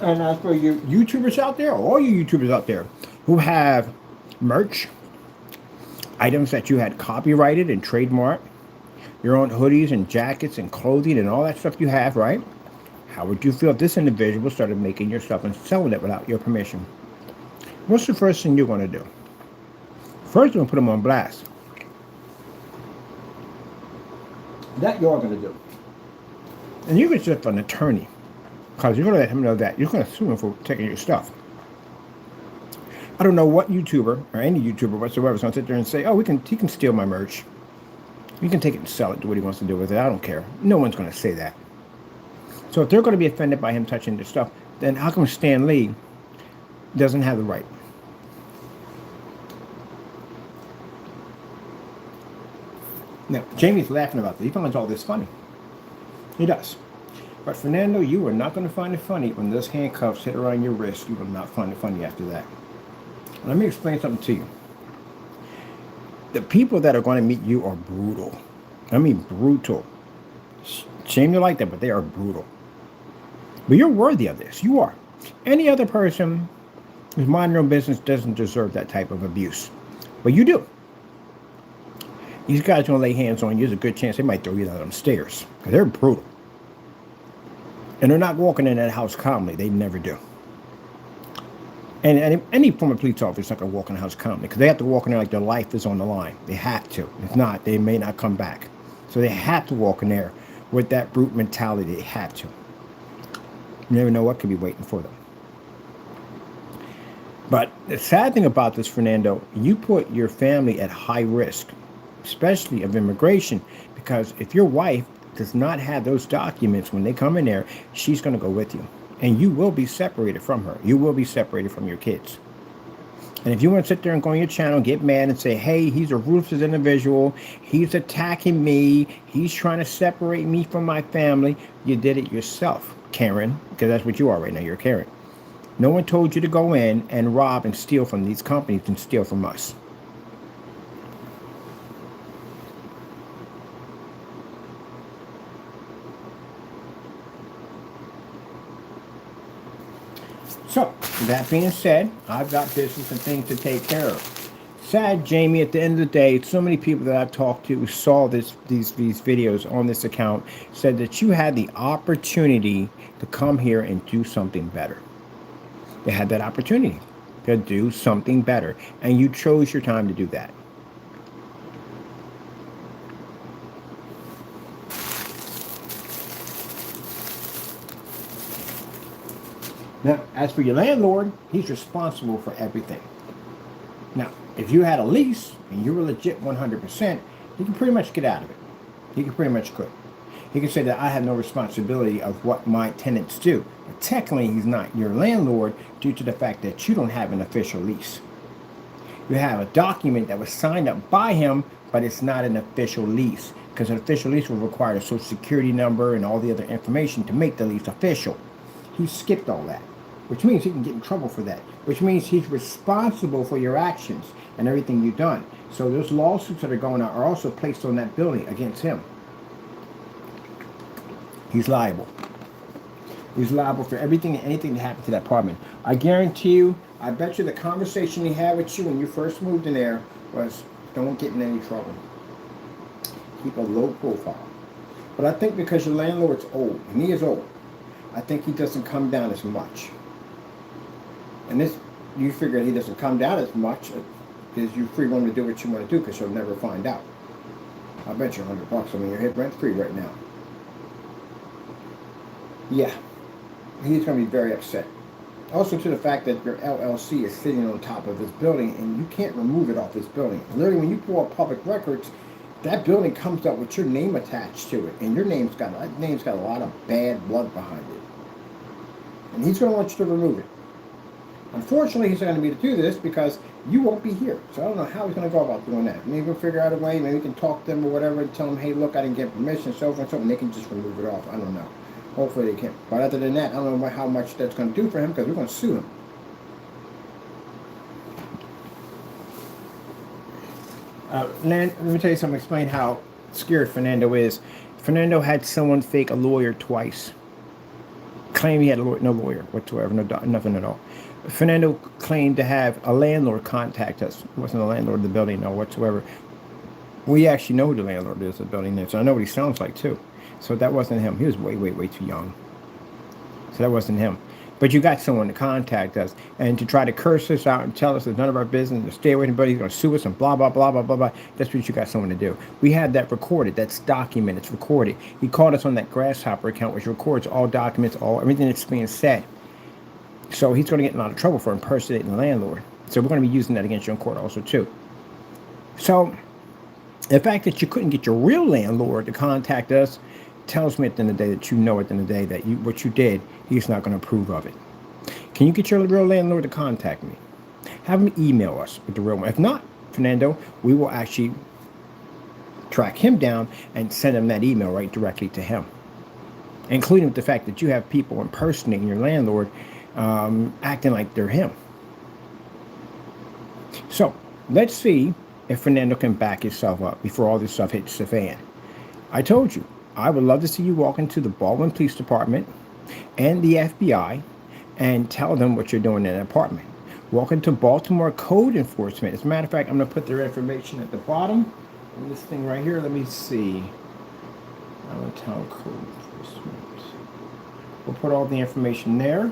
And as for you YouTubers out there, all you YouTubers out there who have merch, items that you had copyrighted and trademarked, your own hoodies and jackets and clothing and all that stuff you have, right? How would you feel if this individual started making your stuff and selling it without your permission? What's the first thing you're going to do? First, you're going to put them on blast. That you're going to do. And you can set up an attorney, because you're going to let him know that you're going to sue him for taking your stuff. I don't know what YouTuber or any YouTuber whatsoever is going to sit there and say, oh, he can steal my merch. He can take it and sell it, do what he wants to do with it. I don't care. No one's going to say that. So if they're going to be offended by him touching their stuff, then how come Stan Lee doesn't have the right? Now, Jamie's laughing about this. He finds all this funny. He does. But Fernando, you are not going to find it funny when those handcuffs hit around your wrist. You will not find it funny after that. Let me explain something to you. The people that are going to meet you are brutal. I mean brutal. Shame you like that, but they are brutal. But you're worthy of this. You are. Any other person who's minding their own business doesn't deserve that type of abuse. But you do. These guys going to lay hands on you. There's a good chance they might throw you down them stairs. Because they're brutal. And they're not walking in that house calmly. They never do. And any former police officer is not going to walk in the house calmly. Because they have to walk in there like their life is on the line. They have to. If not, they may not come back. So they have to walk in there with that brute mentality. They have to. You never know what could be waiting for them. But the sad thing about this, Fernando, you put your family at high risk, especially of immigration, because if your wife does not have those documents when they come in there, she's going to go with you. And you will be separated from her. You will be separated from your kids. And if you want to sit there and go on your channel, get mad and say, hey, he's a ruthless individual, he's attacking me, he's trying to separate me from my family, you did it yourself, Karen, because that's what you are right now. You're Karen. No one told you to go in and rob and steal from these companies and steal from us. So, that being said, I've got business and things to take care of. Sad, Jamie, at the end of the day, so many people that I've talked to who saw these videos on this account said that you had the opportunity to come here and do something better. They had that opportunity to do something better, and you chose your time to do that. Now, as for your landlord, he's responsible for everything. Now, if you had a lease and you were legit 100%, he can pretty much get out of it. He can pretty much quit. He can say that I have no responsibility of what my tenants do. But technically, he's not your landlord due to the fact that you don't have an official lease. You have a document that was signed up by him, but it's not an official lease, because an official lease will require a social security number and all the other information to make the lease official. He skipped all that. which means he can get in trouble for that, which means he's responsible for your actions and everything you've done. So those lawsuits that are going out are also placed on that building against him. He's liable. He's liable for everything and anything that happened to that apartment. I guarantee you, I bet you the conversation he had with you when you first moved in there was, don't get in any trouble. Keep a low profile. But I think because your landlord's old, and he is old, I think he doesn't come down as much. And this, you figure he doesn't come down as much because you're free to do what you want to do because you'll never find out. I bet you $100. I mean, you're hit rent free right now. Yeah, he's going to be very upset. Also to the fact that your LLC is sitting on top of this building and you can't remove it off this building. Literally, when you pull up public records, that building comes up with your name attached to it, and your name's got a lot of bad blood behind it. And he's going to want you to remove it. Unfortunately, he's not going to be able to do this because you won't be here. So I don't know how he's going to go about doing that. Maybe we'll figure out a way. Maybe we can talk to them or whatever and tell them, hey, look, I didn't get permission, so forth and so on. They can just remove it off. I don't know. Hopefully they can. But other than that, I don't know how much that's going to do for him because we're going to sue him. Let me tell you something. Explain how scared Fernando is. Fernando had someone fake a lawyer twice. Claimed he had no lawyer whatsoever, nothing at all. Fernando claimed to have a landlord contact us. It wasn't the landlord of the building, no whatsoever. We actually know who the landlord is of the building is, so I know what he sounds like too. So that wasn't him. He was way, way, way too young. So that wasn't him. But you got someone to contact us and to try to curse us out and tell us it's none of our business, to stay away from anybody, he's going to sue us and blah, blah, blah, blah, blah, blah. That's what you got someone to do. We had that recorded. That's documented. It's recorded. He called us on that Grasshopper account, which records all documents, everything that's being said. So he's going to get in a lot of trouble for impersonating the landlord. So we're going to be using that against you in court also, too. So the fact that you couldn't get your real landlord to contact us tells me at the end of the day that you know at the end of the day that what you did, he's not going to approve of it. Can you get your real landlord to contact me? Have him email us with the real one. If not, Fernando, we will actually track him down and send him that email right directly to him, including with the fact that you have people impersonating your landlord, acting like they're him. So let's see if Fernando can back himself up before all this stuff hits the fan. I told you, I would love to see you walk into the Baldwin Police Department and the FBI and tell them what you're doing in an apartment. Walk into Baltimore Code Enforcement. As a matter of fact, I'm going to put their information at the bottom. And this thing right here, let me see. Town Code Enforcement. We'll put all the information there.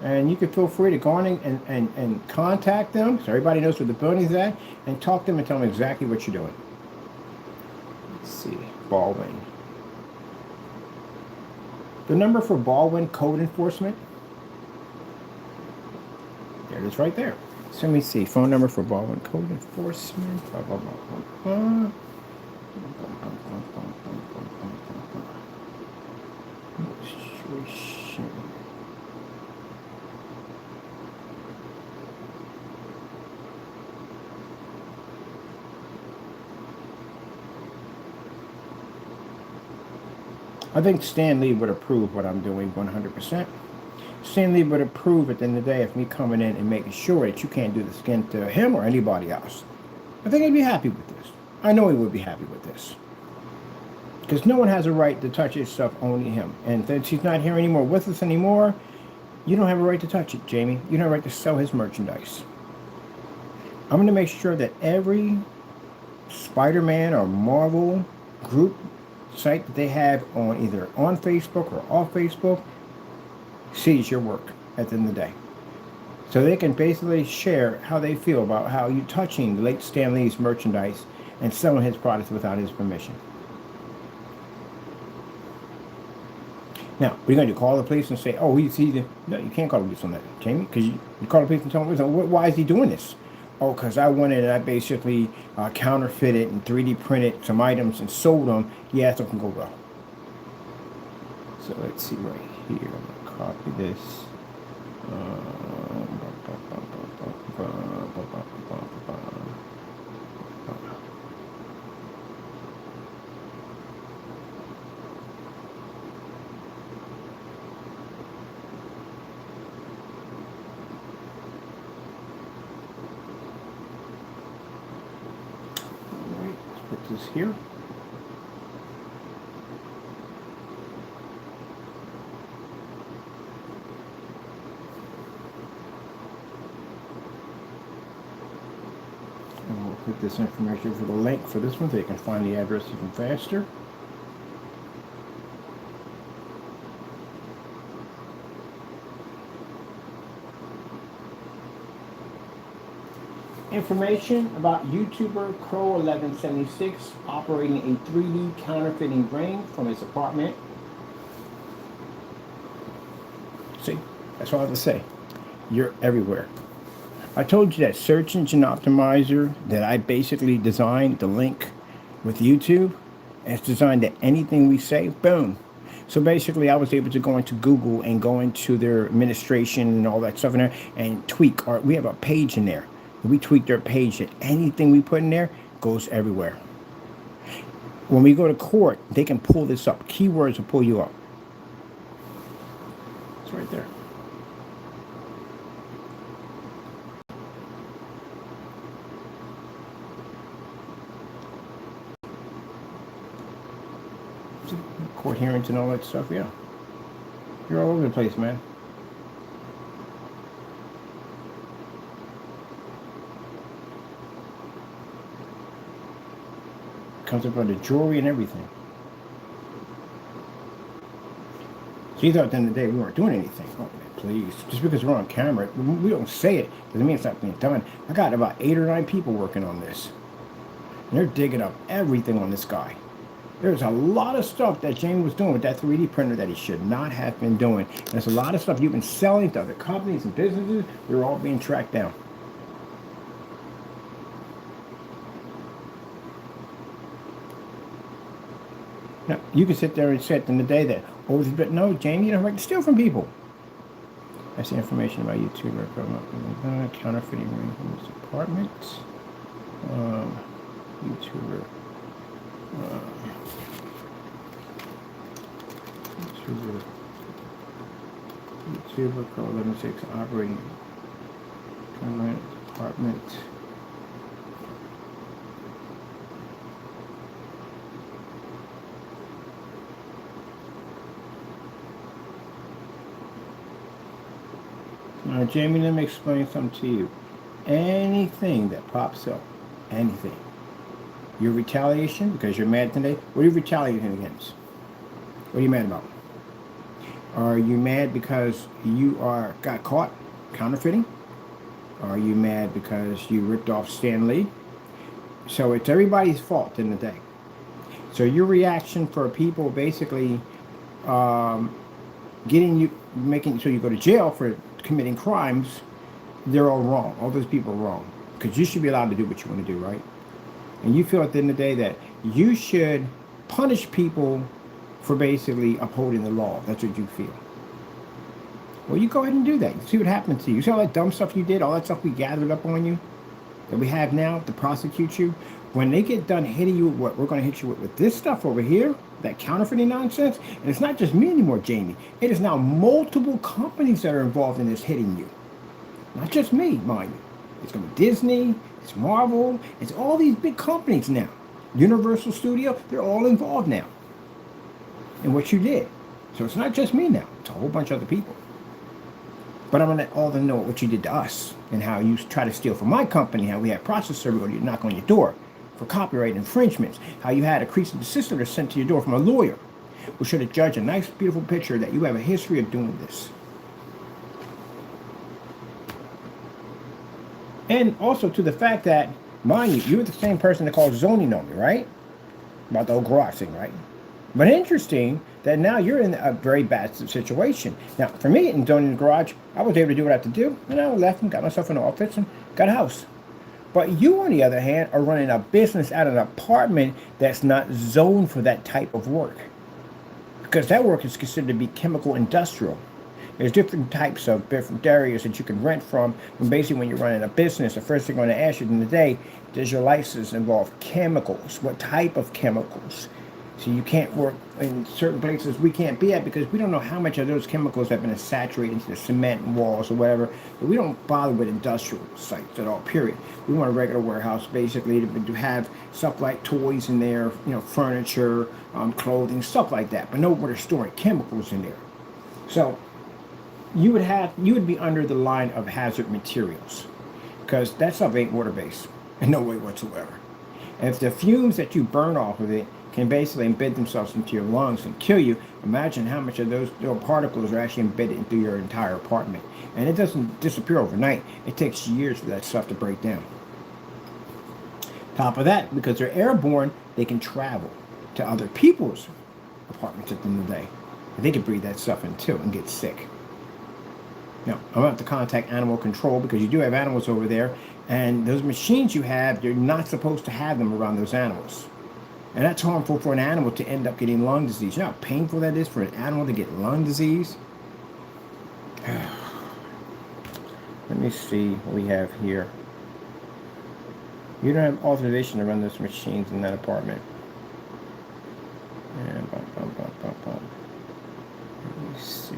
And you can feel free to go on and contact them so everybody knows where the building's at and talk to them and tell them exactly what you're doing. Let's see. Baldwin. The number for Baldwin Code Enforcement, there it is right there. So let me see. Phone number for Baldwin Code Enforcement. Blah, blah, blah, blah, blah. Registration. I think Stan Lee would approve what I'm doing 100%. Stan Lee would approve at the end of the day of me coming in and making sure that you can't do this again to him or anybody else. I think he'd be happy with this. I know he would be happy with this. Because no one has a right to touch his stuff, only him. And since he's not here anymore with us anymore, you don't have a right to touch it, Jamie. You don't have a right to sell his merchandise. I'm going to make sure that every Spider-Man or Marvel group site that they have on either on Facebook or off Facebook sees your work at the end of the day. So they can basically share how they feel about how you touching late Stan Lee's merchandise and selling his products without his permission. Now, what are you going to do? Call the police and say, oh, he's no, you can't call the police on that, Jamie, because you call the police and tell them, why is he doing this? Oh, because I basically counterfeited and 3D printed some items and sold them. Yeah, it's not going to go well. So let's see right here. I'm going to copy this. this here. And we'll put this information for the link for this one so you can find the address even faster. Information about YouTuber Crows1176 operating a 3D counterfeiting ring from his apartment. See, that's all I have to say. You're everywhere. I told you that search engine optimizer that I basically designed, the link with YouTube, and it's designed to anything we say, boom. So basically I was able to go into Google and go into their administration and all that stuff in there and tweak. We have a page in there. We tweak their page that anything we put in there goes everywhere. When we go to court, they can pull this up. Keywords will pull you up. It's right there. Court hearings and all that stuff, yeah. You're all over the place, man. Comes up under jewelry and everything. So you thought at the end of the day we weren't doing anything. Oh, man, please. Just because we're on camera, we don't say it doesn't mean it's not being done. I got about 8 or 9 people working on this. And they're digging up everything on this guy. There's a lot of stuff that Jamie was doing with that 3D printer that he should not have been doing. There's a lot of stuff you've been selling to other companies and businesses. They're all being tracked down. Now, you can sit there and say in the day that, oh, but no, Jamie, you don't have right to steal from people. That's the information about YouTuber. Counterfeiting ring from his apartment. YouTuber. YouTuber Crows1176 operating apartment. Now, Jamie, let me explain something to you. Anything that pops up, anything, your retaliation because you're mad today, what are you retaliating against? What are you mad about? Are you mad because you got caught counterfeiting? Are you mad because you ripped off Stan Lee? So it's everybody's fault in the day. So your reaction for people basically making so you go to jail for committing crimes, they're all wrong. All those people are wrong. Because you should be allowed to do what you want to do, right? And you feel at the end of the day that you should punish people for basically upholding the law. That's what you feel. Well, you go ahead and do that. You see what happens to you. You see all that dumb stuff you did, all that stuff we gathered up on you, that we have now to prosecute you? When they get done hitting you with what we're going to hit you with this stuff over here, that counterfeiting nonsense, and it's not just me anymore, Jamie. It is now multiple companies that are involved in this hitting you. Not just me, mind you. It's going to be Disney, it's Marvel, it's all these big companies now. Universal Studio, they're all involved now in what you did. So it's not just me now, it's a whole bunch of other people. But I'm going to let all of them know what you did to us and how you try to steal from my company, how we had process server go to knock on your door for copyright infringements, how you had a cease and desist order sent to your door from a lawyer who should have judged a nice, beautiful picture that you have a history of doing this. And also to the fact that, mind you, you were the same person that called zoning on me, right? About the old garage thing, right? But interesting that now you're in a very bad situation. Now, for me, in zoning the garage, I was able to do what I had to do, and I left and got myself an office and got a house. But you, on the other hand, are running a business out of an apartment that's not zoned for that type of work. Because that work is considered to be chemical industrial. There's different types of different areas that you can rent from. And basically, when you're running a business, the first thing I'm going to ask you in the day, does your license involve chemicals? What type of chemicals? So you can't work in certain places we can't be at because we don't know how much of those chemicals have been saturated into the cement and walls or whatever. But we don't bother with industrial sites at all, period. We want a regular warehouse basically to have stuff like toys in there, furniture, clothing, stuff like that. But no where they're storing chemicals in there. So you would be under the line of hazard materials because that stuff ain't water based in no way whatsoever. And if the fumes that you burn off of it can basically embed themselves into your lungs and kill you, imagine how much of those little particles are actually embedded into your entire apartment. And it doesn't disappear overnight. It takes years for that stuff to break down. Top of that, because they're airborne, they can travel to other people's apartments at the end of the day. And they can breathe that stuff in too and get sick. Now, I'm going to have to contact animal control because you do have animals over there. And those machines you have, you're not supposed to have them around those animals. And that's harmful for an animal to end up getting lung disease. You know how painful that is for an animal to get lung disease? Let me see what we have here. You don't have authorization to run those machines in that apartment. And Let me see.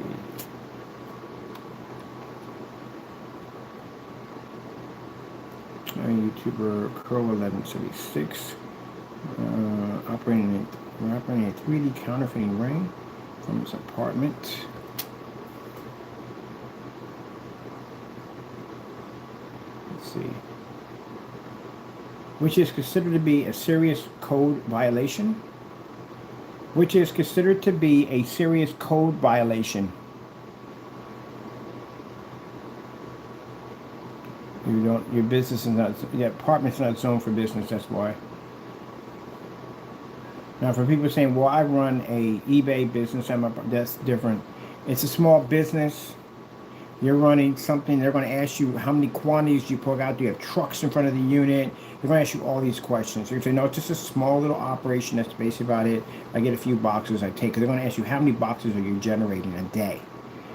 YouTuber Crows1176. We're operating a 3D counterfeiting ring from his apartment. Let's see. Which is considered to be a serious code violation. Which is considered to be a serious code violation. Your business is not, your apartment's not zoned for business, that's why. Now, for people saying, well, I run a eBay business, that's different. It's a small business. You're running something, they're going to ask you how many quantities you put out. Do you have trucks in front of the unit? They're going to ask you all these questions. You're going to say, no, it's just a small little operation. That's basically about it. I get a few boxes I take. They're going to ask you how many boxes are you generating a day.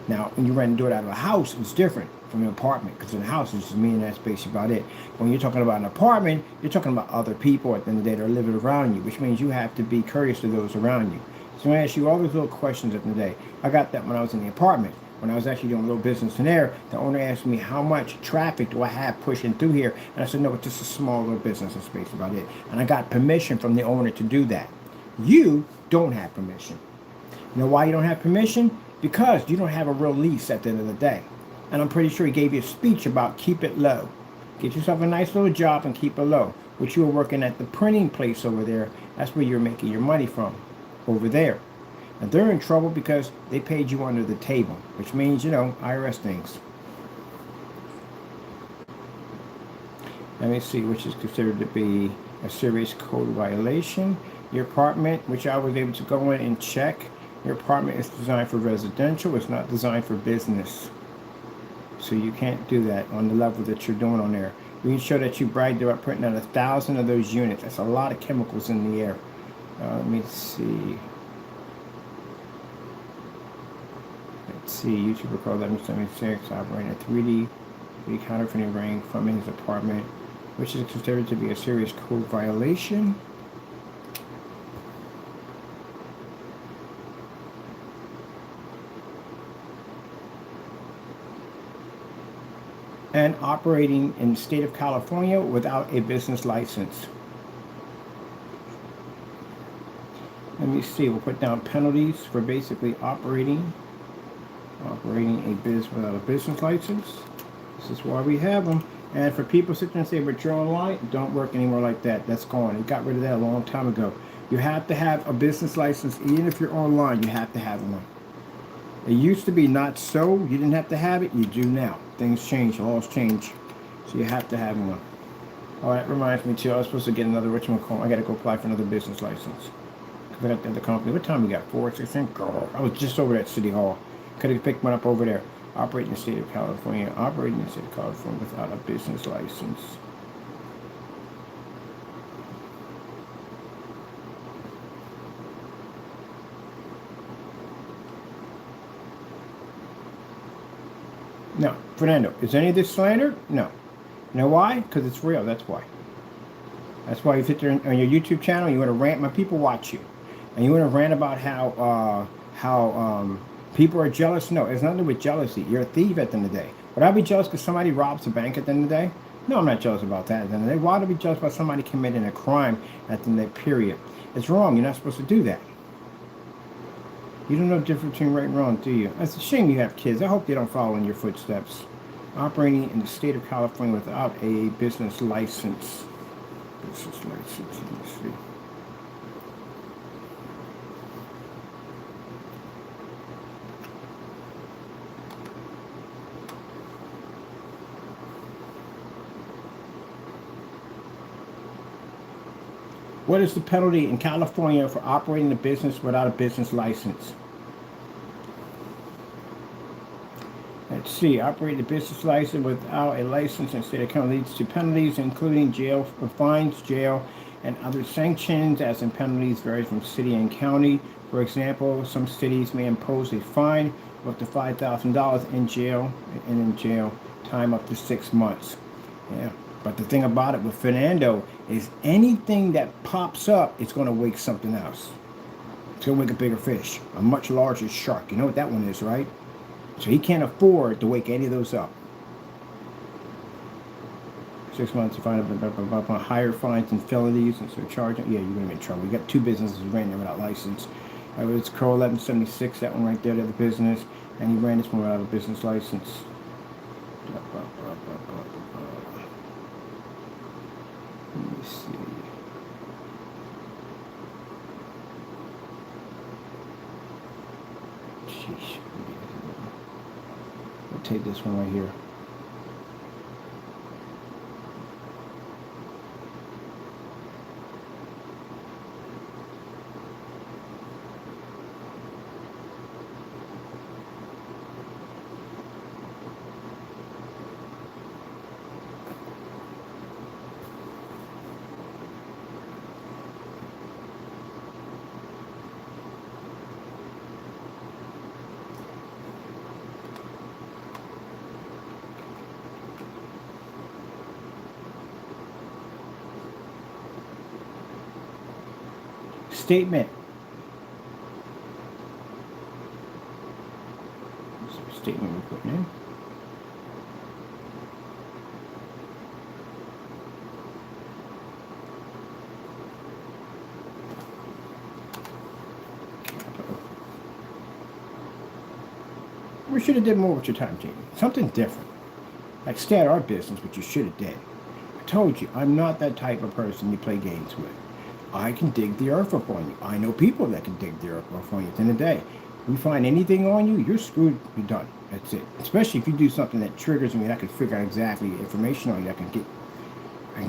Now, when you rent and do it out of a house, it's different from an apartment because in a house, it's just me and that's basically about it. When you're talking about an apartment, you're talking about other people at the end of the day that are living around you, which means you have to be courteous to those around you. So I ask you all those little questions at the end of the day. I got that when I was in the apartment. When I was actually doing a little business in there, the owner asked me how much traffic do I have pushing through here, and I said, no, it's just a small little business. That's basically about it. And I got permission from the owner to do that. You don't have permission. You know why you don't have permission? Because you don't have a real lease at the end of the day. And I'm pretty sure he gave you a speech about keep it low. Get yourself a nice little job and keep it low. Which you were working at the printing place over there. That's where you're making your money from. Over there. And they're in trouble because they paid you under the table. Which means, IRS things. Let me see, which is considered to be a serious code violation. Your apartment, which I was able to go in and check. Your apartment is designed for residential. It's not designed for business. So you can't do that on the level that you're doing on there. You can show that you bragged about printing out 1,000 of those units. That's a lot of chemicals in the air. Let me see. Let's see. YouTuber Crows1176 operating a 3D counterfeiting ring from his apartment, which is considered to be a serious code violation. And operating in the state of California without a business license. Let me see, we'll put down penalties for basically operating a business without a business license. This is why we have them. And for people sitting and say, but you're online, don't work anymore like that. That's gone. We got rid of that a long time ago. You have to have a business license, even if you're online, you have to have one. It used to be not so. You didn't have to have it. You do now. Things change. Laws change. So you have to have one. Oh, that reminds me too. I was supposed to get another whatchamacallit. I got to go apply for another business license. Because I got the other company. What time we got? 4, 6, girl. I was just over at City Hall. Could have picked one up over there. Operating in the state of California. Operating in the state of California without a business license. No, Fernando, is any of this slander? No. You know why? Because it's real, that's why. That's why you sit there on your YouTube channel, you want to rant, my people watch you. And you want to rant about how people are jealous? No, it's nothing with jealousy. You're a thief at the end of the day. Would I be jealous because somebody robs a bank at the end of the day? No, I'm not jealous about that at the end of the day. Why would I be jealous about somebody committing a crime at the end of the day, period? It's wrong. You're not supposed to do that. You don't know the difference between right and wrong, do you? It's a shame you have kids. I hope they don't follow in your footsteps. Operating in the state of California without a business license. Business license, let me see. What is the penalty in California for operating a business without a business license? Let's see. Operating a business license without a license in the state of California leads to penalties, including jail, fines, jail, and other sanctions, as in penalties vary from city and county. For example, some cities may impose a fine of up to $5,000 in jail, and in jail time up to 6 months. Yeah. But the thing about it with Fernando is anything that pops up, it's going to wake something else. It's going to wake a bigger fish, a much larger shark. You know what that one is, right? So he can't afford to wake any of those up. 6 months to find out higher fines and felonies and so charging. Yeah, you're going to be in trouble. You got 2 businesses ran there without license. It's Crows1176, that one right there, the other business. And he ran this one without a business license. Let me see. Sheesh. I'll take this one right here. Statement. Statement we're putting in. We should have did more with your time, Jamie. Something different. Like stay at our business, which you should have did. I told you, I'm not that type of person you play games with. I can dig the earth up on you. I know people that can dig the earth up on you. At the end of the day, we find anything on you, you're screwed, you're done. That's it. Especially if you do something that triggers me, I can figure out exactly the information on you I can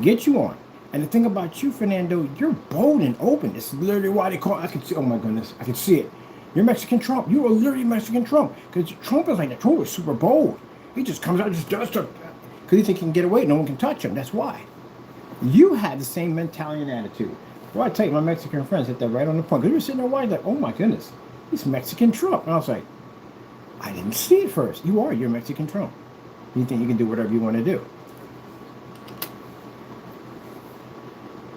get you on. And the thing about you, Fernando, you're bold and open. It's literally why they call, I can see, oh my goodness, I can see it. You're Mexican Trump. You are literally Mexican Trump. Because Trump is like that. Trump is super bold. He just comes out and just does stuff. Because he thinks he can get away. No one can touch him. That's why. You had the same mentality and attitude. Well, I tell you, my Mexican friends hit that right on the point. Because we were sitting there watching like, oh my goodness, he's Mexican Trump. And I was like, I didn't see it first. You are. You're Mexican Trump. You think you can do whatever you want to do.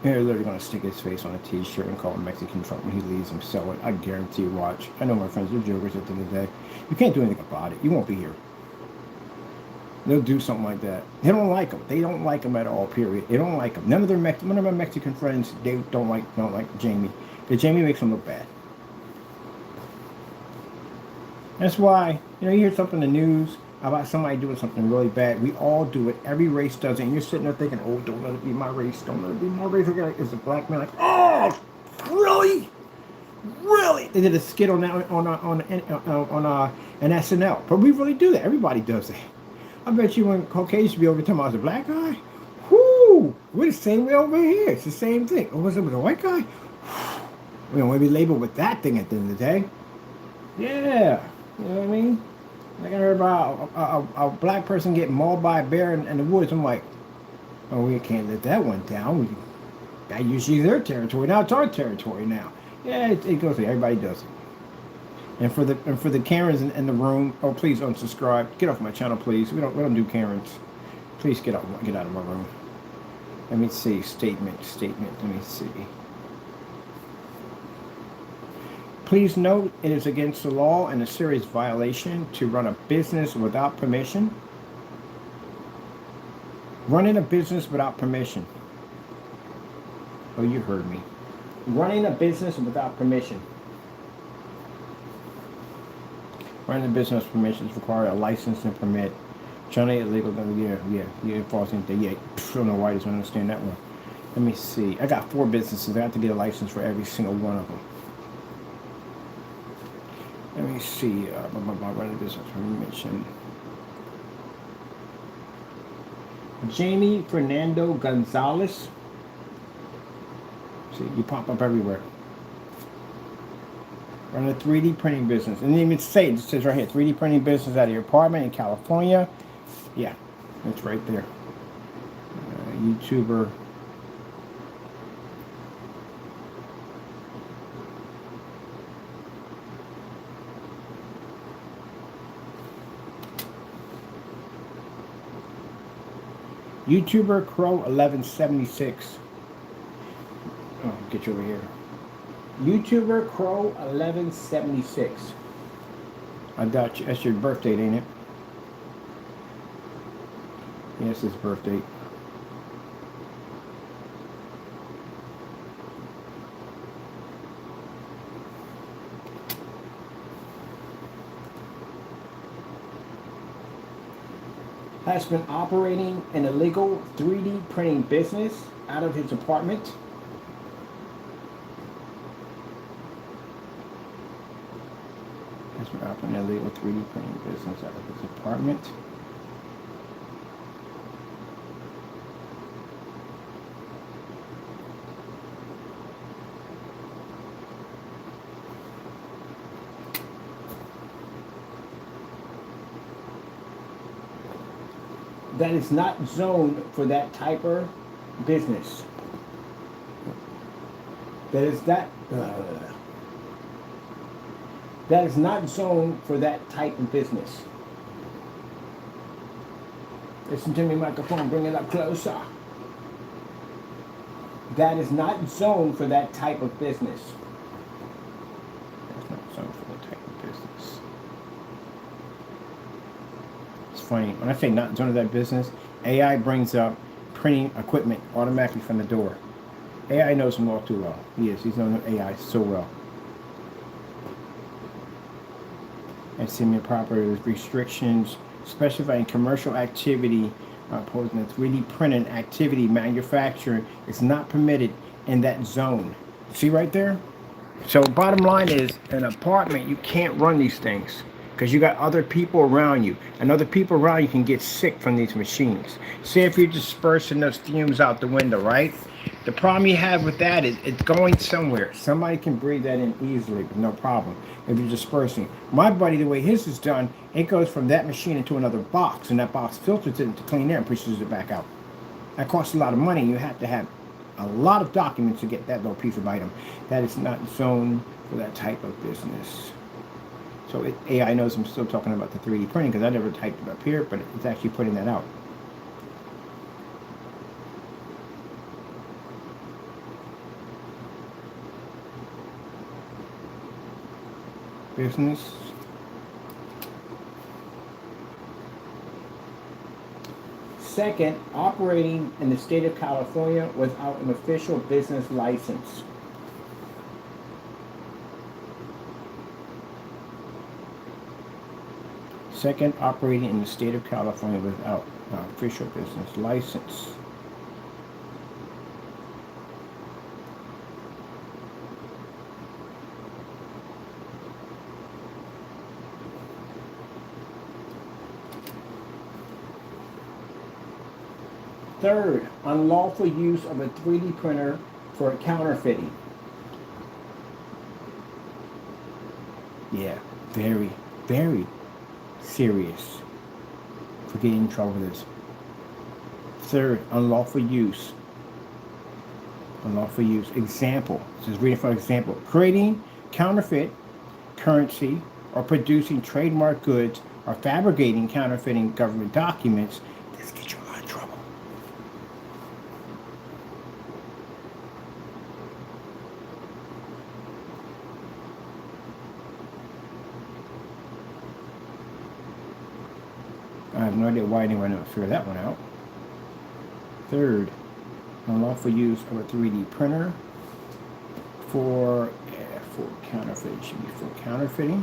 They're literally going to stick his face on a t-shirt and call him Mexican Trump when he leaves him sell it. I guarantee you, watch. I know my friends are jokers at the end of the day. You can't do anything about it. You won't be here. They'll do something like that. They don't like him. They don't like him at all, period. They don't like him. None of my Mexican friends, they don't like Jamie. Because Jamie makes them look bad. That's why, you hear something in the news about somebody doing something really bad. We all do it. Every race does it. And you're sitting there thinking, oh, don't let it be my race. Don't let it be my race. It's a black man like, oh, really? Really? They did a skit on an SNL. But we really do that. Everybody does that. I bet you when Caucasian be over time, I was a black guy. Whoo! We're the same way over here. It's the same thing. Oh, was it with a white guy? We don't want to be labeled with that thing at the end of the day. Yeah. You know what I mean? Like I heard about a black person getting mauled by a bear in the woods. I'm like, oh, we can't let that one down. That usually is their territory. Now it's our territory now. Yeah, it goes there. Everybody does it. And for the Karens in the room, oh please unsubscribe. Get off my channel, please. We don't do Karens. Please get out of my room. Let me see. Statement. Let me see. Please note, it is against the law and a serious violation to run a business without permission. Running a business without permission. Oh, you heard me. Running a business without permission. Running a business permissions require a license and permit. Generally illegal. Yeah, falls into, yeah. I don't know why you don't understand that one. Let me see. I got 4 businesses. I have to get a license for every single one of them. Let me see. Running a business permission. Jamie Fernando Gonzalez. See, you pop up everywhere. Run a 3D printing business. And even say, it says right here, 3D printing business out of your apartment in California. Yeah, it's right there. YouTuber. YouTuber Crow1176. Oh, get you over here. YouTuber Crow1176. I doubt you. That's your birth date, ain't it? Yes, it's birth date. Has been operating an illegal 3D printing business out of his apartment. Has been operating an illegal 3D printing business out of his apartment. That is not zoned for that type of business. That is not zoned for that type of business. Listen to me, microphone, bring it up closer. That is not zoned for that type of business. That's not zoned for that type of business. It's funny, when I say not zoned for that business, AI brings up printing equipment automatically from the door. AI knows him all too well. He's known AI so well. And semi-proper restrictions specifying commercial activity posing a 3D printing activity manufacturing is not permitted in that zone. See right there? So bottom line is, an apartment, you can't run these things because you got other people around you, and other people around you can get sick from these machines. See if you're dispersing those fumes out the window, right? The problem you have with that is it's going somewhere. Somebody can breathe that in easily with no problem if you're dispersing. My buddy, the way his is done, it goes from that machine into another box, and that box filters it into clean air and pushes it back out. That costs a lot of money. You have to have a lot of documents to get that little piece of item. That is not zoned for that type of business. So AI knows I'm still talking about the 3D printing because I never typed it up here, but it's actually putting that out. Business. Second, operating in the state of California without an official business license. Second, operating in the state of California without an official business license. Third, unlawful use of a 3D printer for counterfeiting. Yeah, very, very serious for getting in trouble with this. Third, unlawful use. Unlawful use. Example. This is reading for example. Creating counterfeit currency or producing trademark goods or fabricating counterfeiting government documents. This gets you in a lot of trouble. I have no idea why anyone would figure that one out. Third, unlawful use of a 3D printer for counterfeiting. Should be for counterfeiting.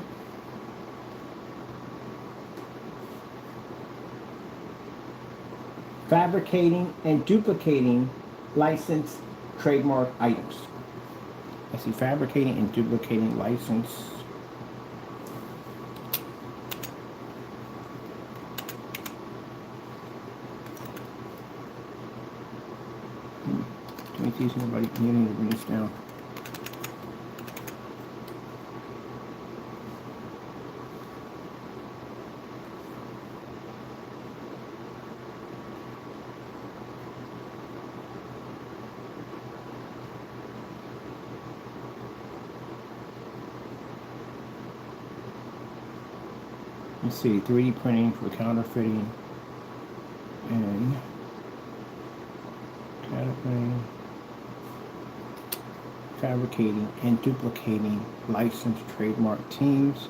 Fabricating and duplicating licensed trademark items. I see fabricating and duplicating licensed. Let me see somebody. You need to bring this down. Let's see, 3D printing for counterfeiting and counterfeiting, fabricating and duplicating licensed trademark teams.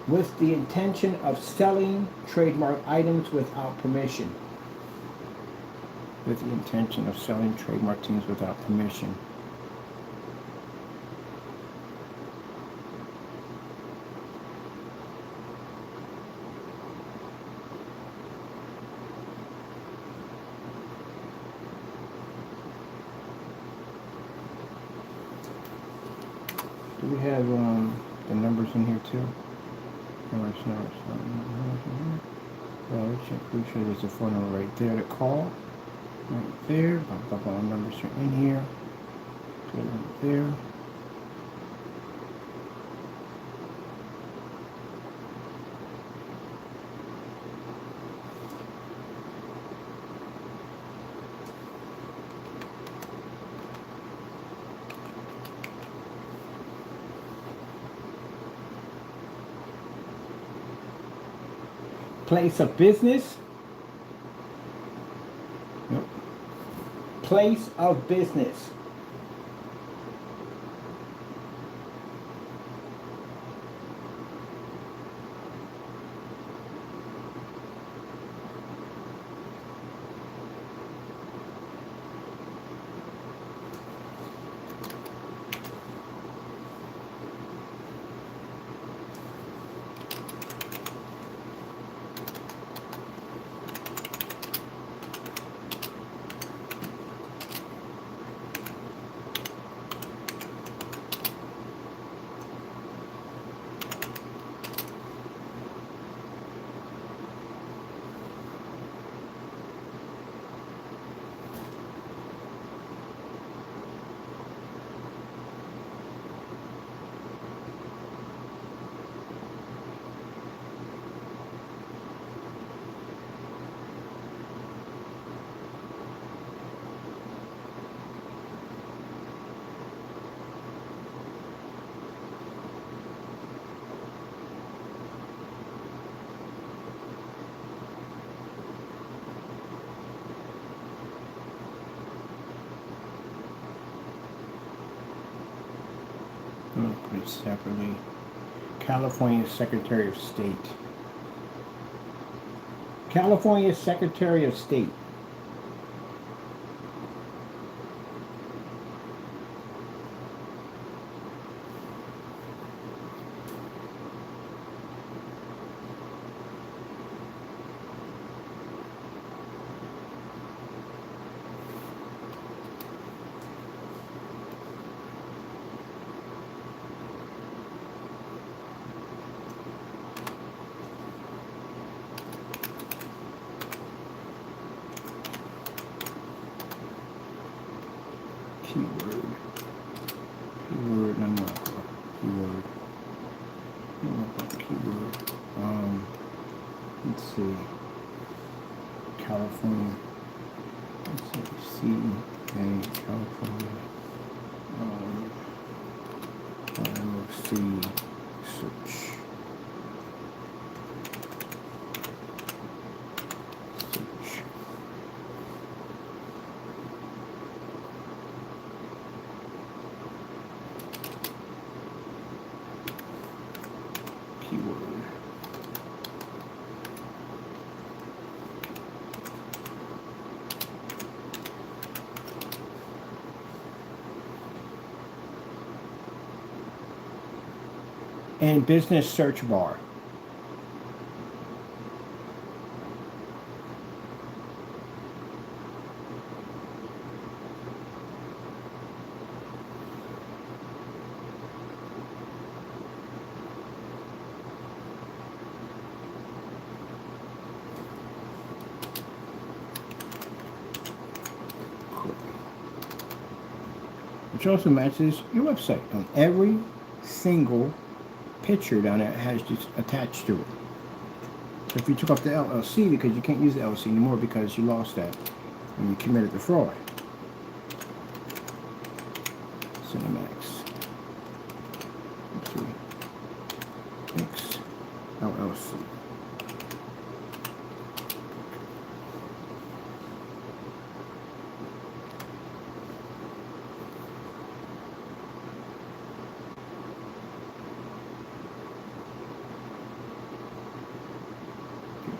With the intention of selling trademark items without permission. With the intention of selling trademark teams without permission. Do we have the numbers in here too? No, it's not. Well, pretty sure there's a phone number right there to call. Right there. All the numbers are in here. Good right there. Place of business. Nope. Place of business. I'm going to put it separately. California Secretary of State. California Secretary of State. Keyword. Keyword number. Keyword. Keyword. Let's see. California. Let's see. CA. California. LLC. Search. and business search bar. Which also matches your website. On every single picture down there has just attached to it. So if you took off the LLC, because you can't use the LLC anymore because you lost that when you committed the fraud. Cinemax. Let's see. X LLC.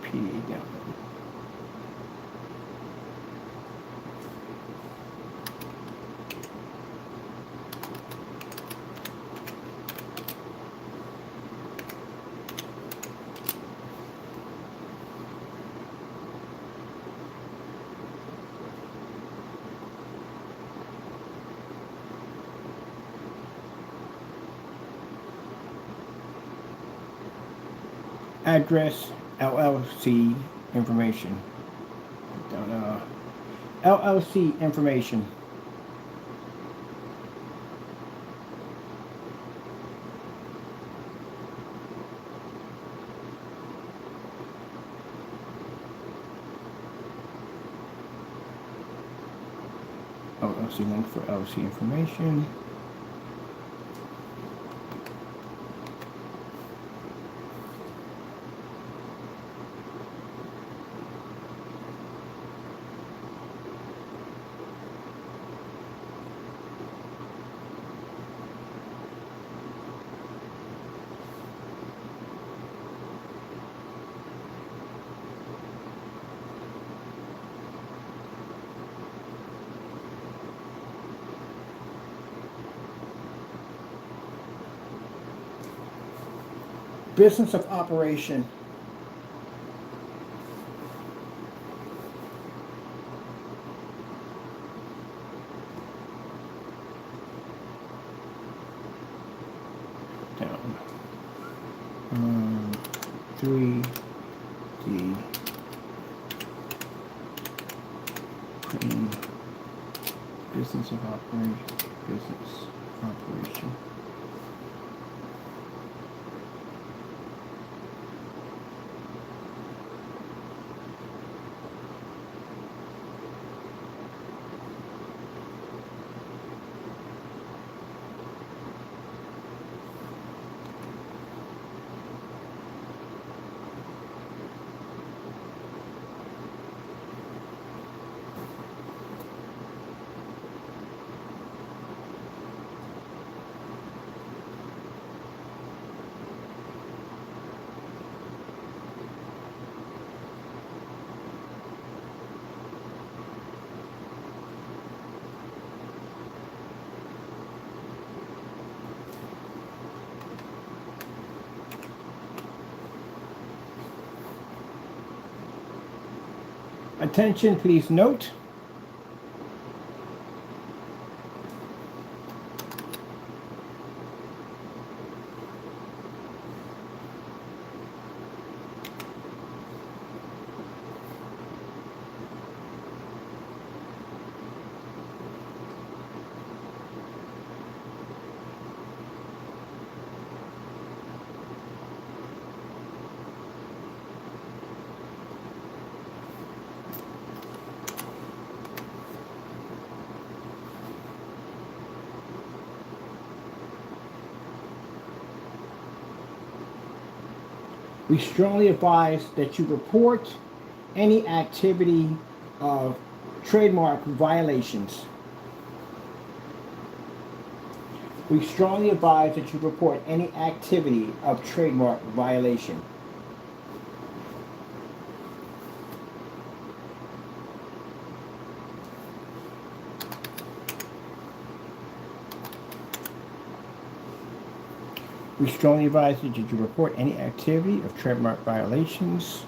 PDA download. Address, LLC information. LLC information. LLC link for LLC information. Business of operation. Down. 3D printing. Business of operation. Business operation. Attention, please note. We strongly advise that you report any activity of trademark violations. We strongly advise that you report any activity of trademark violation. We strongly advise that you report any activity of trademark violations.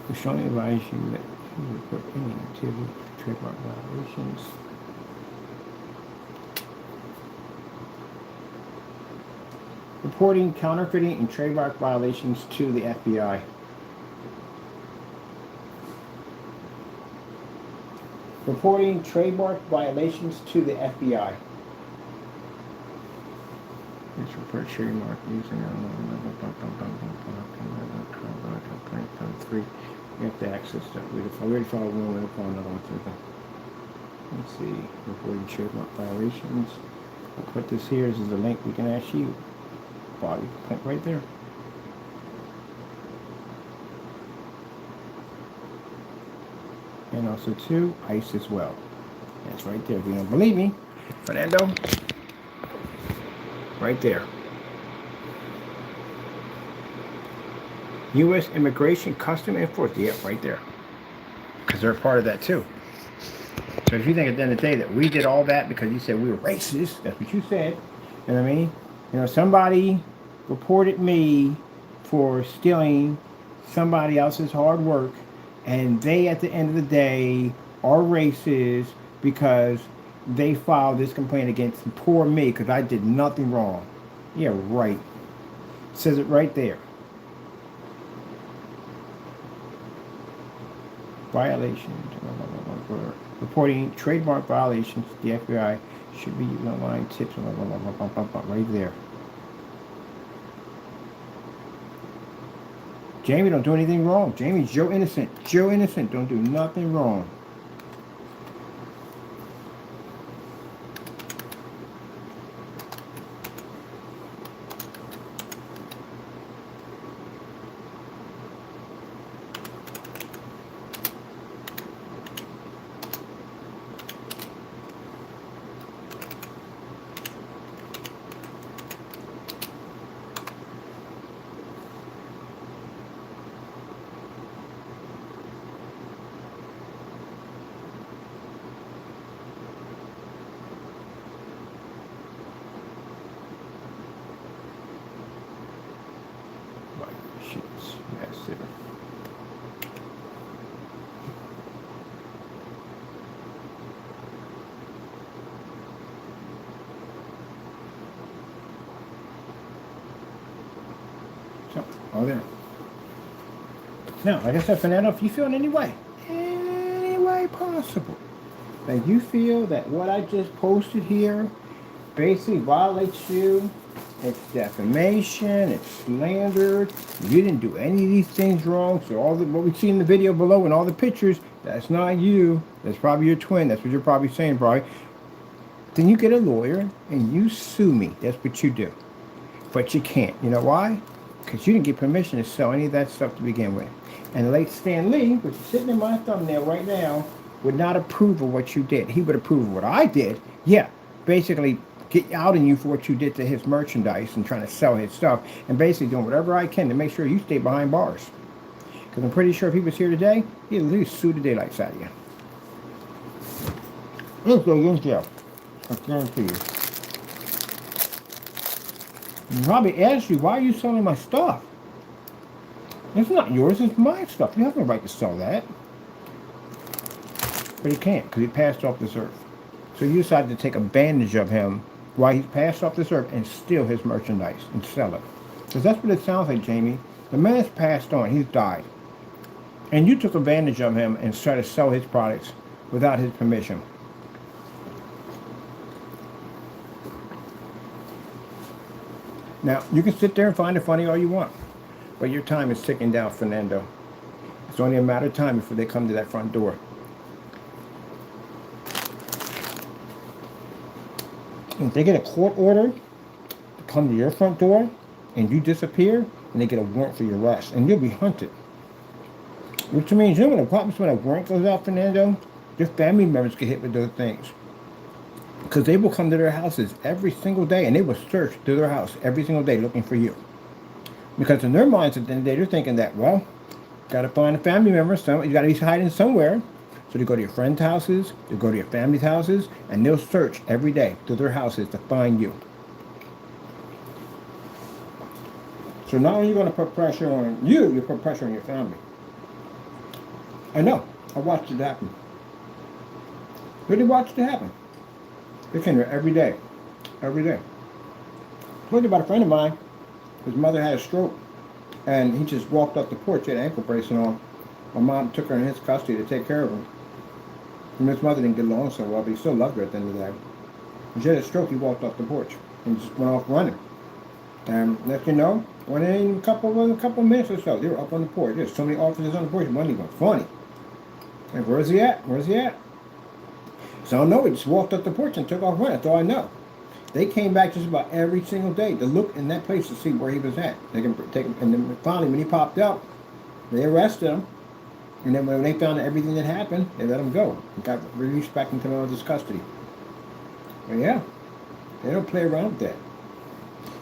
We strongly advise you that you report any activity of trademark violations. Reporting counterfeiting and trademark violations to the FBI. Reporting trademark violations to the FBI. Let's report trademark using we have to access that. We already followed one, we'll follow another one through the. Let's see, reporting trademark violations. I'll put this here. This is a link we can actually body click right there. And also too, ICE as well. That's right there. If you don't believe me, Fernando, right there. U.S. Immigration Custom Enforcement. Yep, right there. Because they're a part of that too. So if you think at the end of the day that we did all that because you said we were racist, that's what you said. You know what I mean? You know, somebody reported me for stealing somebody else's hard work, and they at the end of the day are racist because they filed this complaint against poor me because I did nothing wrong. Yeah, right. It says it right there. Violations. Reporting trademark violations to the FBI should be using online tips. Right there. Jamie, don't do anything wrong. Jamie's Joe Innocent. Joe Innocent, don't do nothing wrong. Massive. So, all there. Now, like I said, Fernando, if you feel in any way possible, that you feel that what I just posted here basically violates you, it's defamation, it's slander, you didn't do any of these things wrong, so all what we see in the video below and all the pictures, that's not you, that's probably your twin, that's what you're probably saying, probably. Then you get a lawyer and you sue me. That's what you do. But you can't. You know why? Because you didn't get permission to sell any of that stuff to begin with. And the late Stan Lee, which is sitting in my thumbnail right now, would not approve of what you did. He would approve of what I did. Yeah, basically get outing you for what you did to his merchandise and trying to sell his stuff, and basically doing whatever I can to make sure you stay behind bars. Because I'm pretty sure if he was here today, he'd at least sue the daylights out of you. Let's go against jail. I guarantee you. He probably asked you, why are you selling my stuff? It's not yours, it's my stuff. You have no right to sell that. But he can't, because he passed off this earth. So you decided to take advantage of him while he's passed off this earth and steal his merchandise and sell it. Because that's what it sounds like, Jamie. The man's passed on, he's died. And you took advantage of him and tried to sell his products without his permission. Now, you can sit there and find it funny all you want, but your time is ticking down, Fernando. It's only a matter of time before they come to that front door. If they get a court order to come to your front door and you disappear, and they get a warrant for your arrest, and you'll be hunted. Which means, when a warrant goes out, Fernando, your family members get hit with those things. Because they will come to their houses every single day and they will search through their house every single day looking for you. Because in their minds at the end of the day, they're thinking that, well, got to find a family member. You got to be hiding somewhere. So they go to your friends' houses, they go to your family's houses, and they'll search every day through their houses to find you. So not only are you going to put pressure on you, you put pressure on your family. I know. I watched it happen. Really watched it happen. They came here every day. Every day. I told you about a friend of mine. His mother had a stroke. And he just walked up the porch, he had an ankle bracelet on. My mom took her in his custody to take care of him. And his mother didn't get along so well, but he still loved her at the end of the day. When she had a stroke, he walked off the porch and just went off running. And next you know, within a couple of minutes or so, they were up on the porch. There's so many officers on the porch, it wasn't even funny. And where's he at? Where's he at? So I don't know, he just walked up the porch and took off running. That's all I know. They came back just about every single day to look in that place to see where he was at. They can take him, and then finally, when he popped up, they arrested him. And then when they found out everything that happened, they let him go. He got released back into mother's custody. But yeah, they don't play around with that.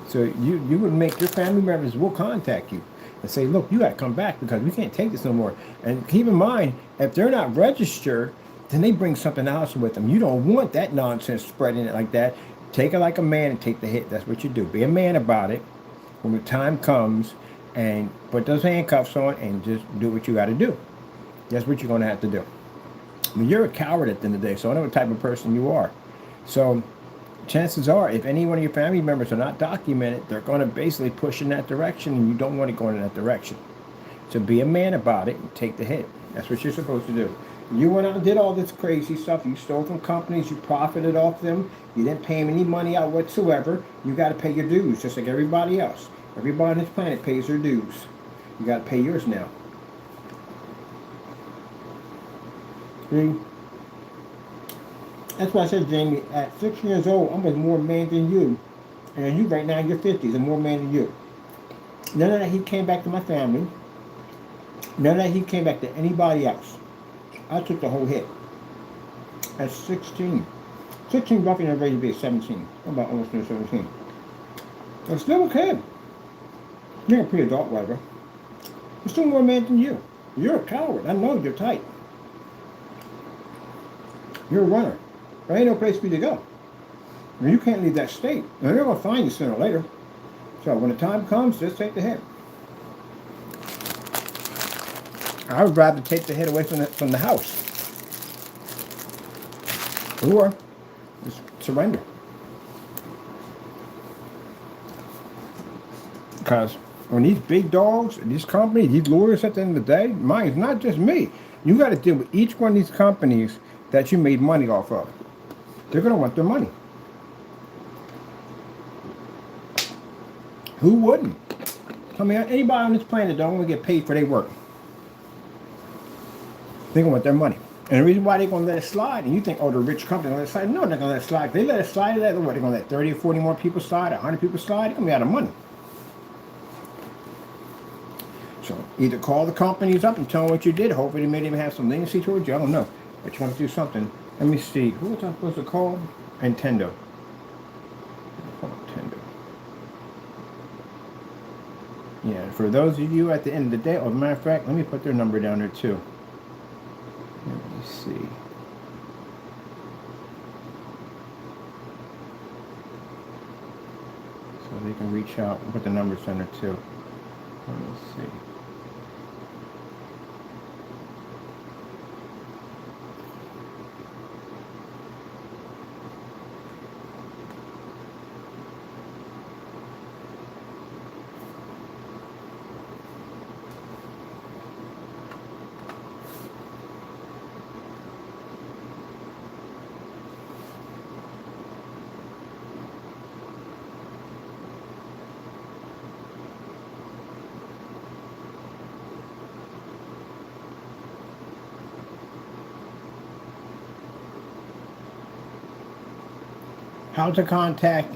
So you would make your family members will contact you and say, look, you got to come back because we can't take this no more. And keep in mind, if they're not registered, then they bring something else with them. You don't want that nonsense spreading it like that. Take it like a man and take the hit. That's what you do. Be a man about it when the time comes and put those handcuffs on and just do what you got to do. That's what you're going to have to do. I mean, you're a coward at the end of the day, so I know what type of person you are. So chances are, if any one of your family members are not documented, they're going to basically push in that direction, and you don't want to go in that direction. So be a man about it and take the hit. That's what you're supposed to do. You went out and did all this crazy stuff. You stole from companies. You profited off them. You didn't pay them any money out whatsoever. You got to pay your dues, just like everybody else. Everybody on this planet pays their dues. You got to pay yours now. See? That's why I said, Jamie, at 6 years old, I'm a more man than you. And you right now in your 50s, I'm more man than you. None of that he came back to my family. None of that he came back to anybody else. I took the whole hit. At 16. 16 roughly and ready to be at 17. I'm about almost near 17. I'm still a kid. You're a pre-adult, whatever. I'm still more man than you. You're a coward. I know you're tight. You're a runner. There ain't no place for you to go. And you can't leave that state. And they're going to find you sooner or later. So when the time comes, just take the hit. I would rather take the hit away from the house. Or just surrender. Because when these big dogs, these companies, these lawyers at the end of the day, mine's not just me. You got to deal with each one of these companies that you made money off of. They're going to want their money. Who wouldn't? I mean, anybody on this planet don't want to get paid for their work. They're going to want their money. And the reason why they're going to let it slide, and you think, oh, the rich company going to let it slide. No, they're going to let it slide. If they let it slide, they're going to let 30 or 40 more people slide, 100 people slide. They're going to be out of money. So either call the companies up and tell them what you did. Hopefully they may even have some leniency towards you. I don't know. But you want to do something. Let me see. Who was I supposed to call? Nintendo. Nintendo. Yeah, for those of you at the end of the day, as a matter of fact, let me put their number down there too. Let me see. So they can reach out and put the numbers down there too. Let me see. How to contact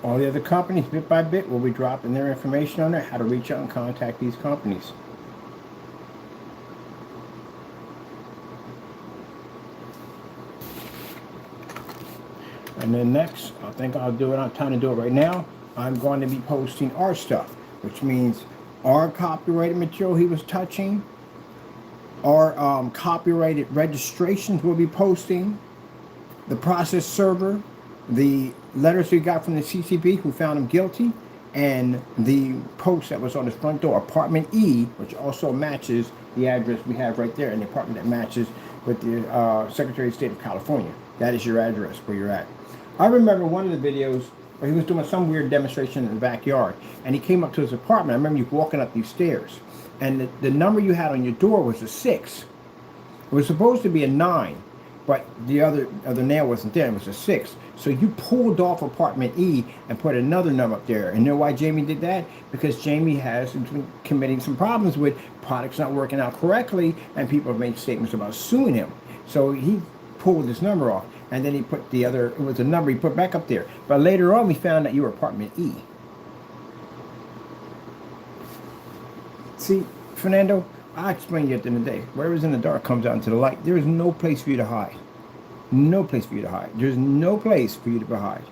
All the other companies, bit by bit, will be dropping their information on there, how to reach out and contact these companies. And then next, I think I'll do it on time to do it right now. I'm going to be posting our stuff, which means our copyrighted material he was touching, our copyrighted registrations we'll be posting, the process server, the letters we got from the CCB who found him guilty, and the post that was on his front door, apartment E, which also matches the address we have right there, and the apartment that matches with the Secretary of State of California. That is your address where you're at. I remember one of the videos where he was doing some weird demonstration in the backyard, and he came up to his apartment. I remember you walking up these stairs, and the number you had on your door was a 6. It was supposed to be a 9, but the other nail wasn't there. It was a 6. So you pulled off apartment E and put another number up there. And you know why Jamie did that? Because Jamie has been committing some problems with products not working out correctly, and people have made statements about suing him. So he pulled this number off, and then he put the other, it was a number he put back up there. But later on, we found that you were apartment E. See, Fernando, I explained to you at the end of the day, whatever's in the dark comes out into the light. There is no place for you to hide. No place for you to hide. There's no place for you to hide.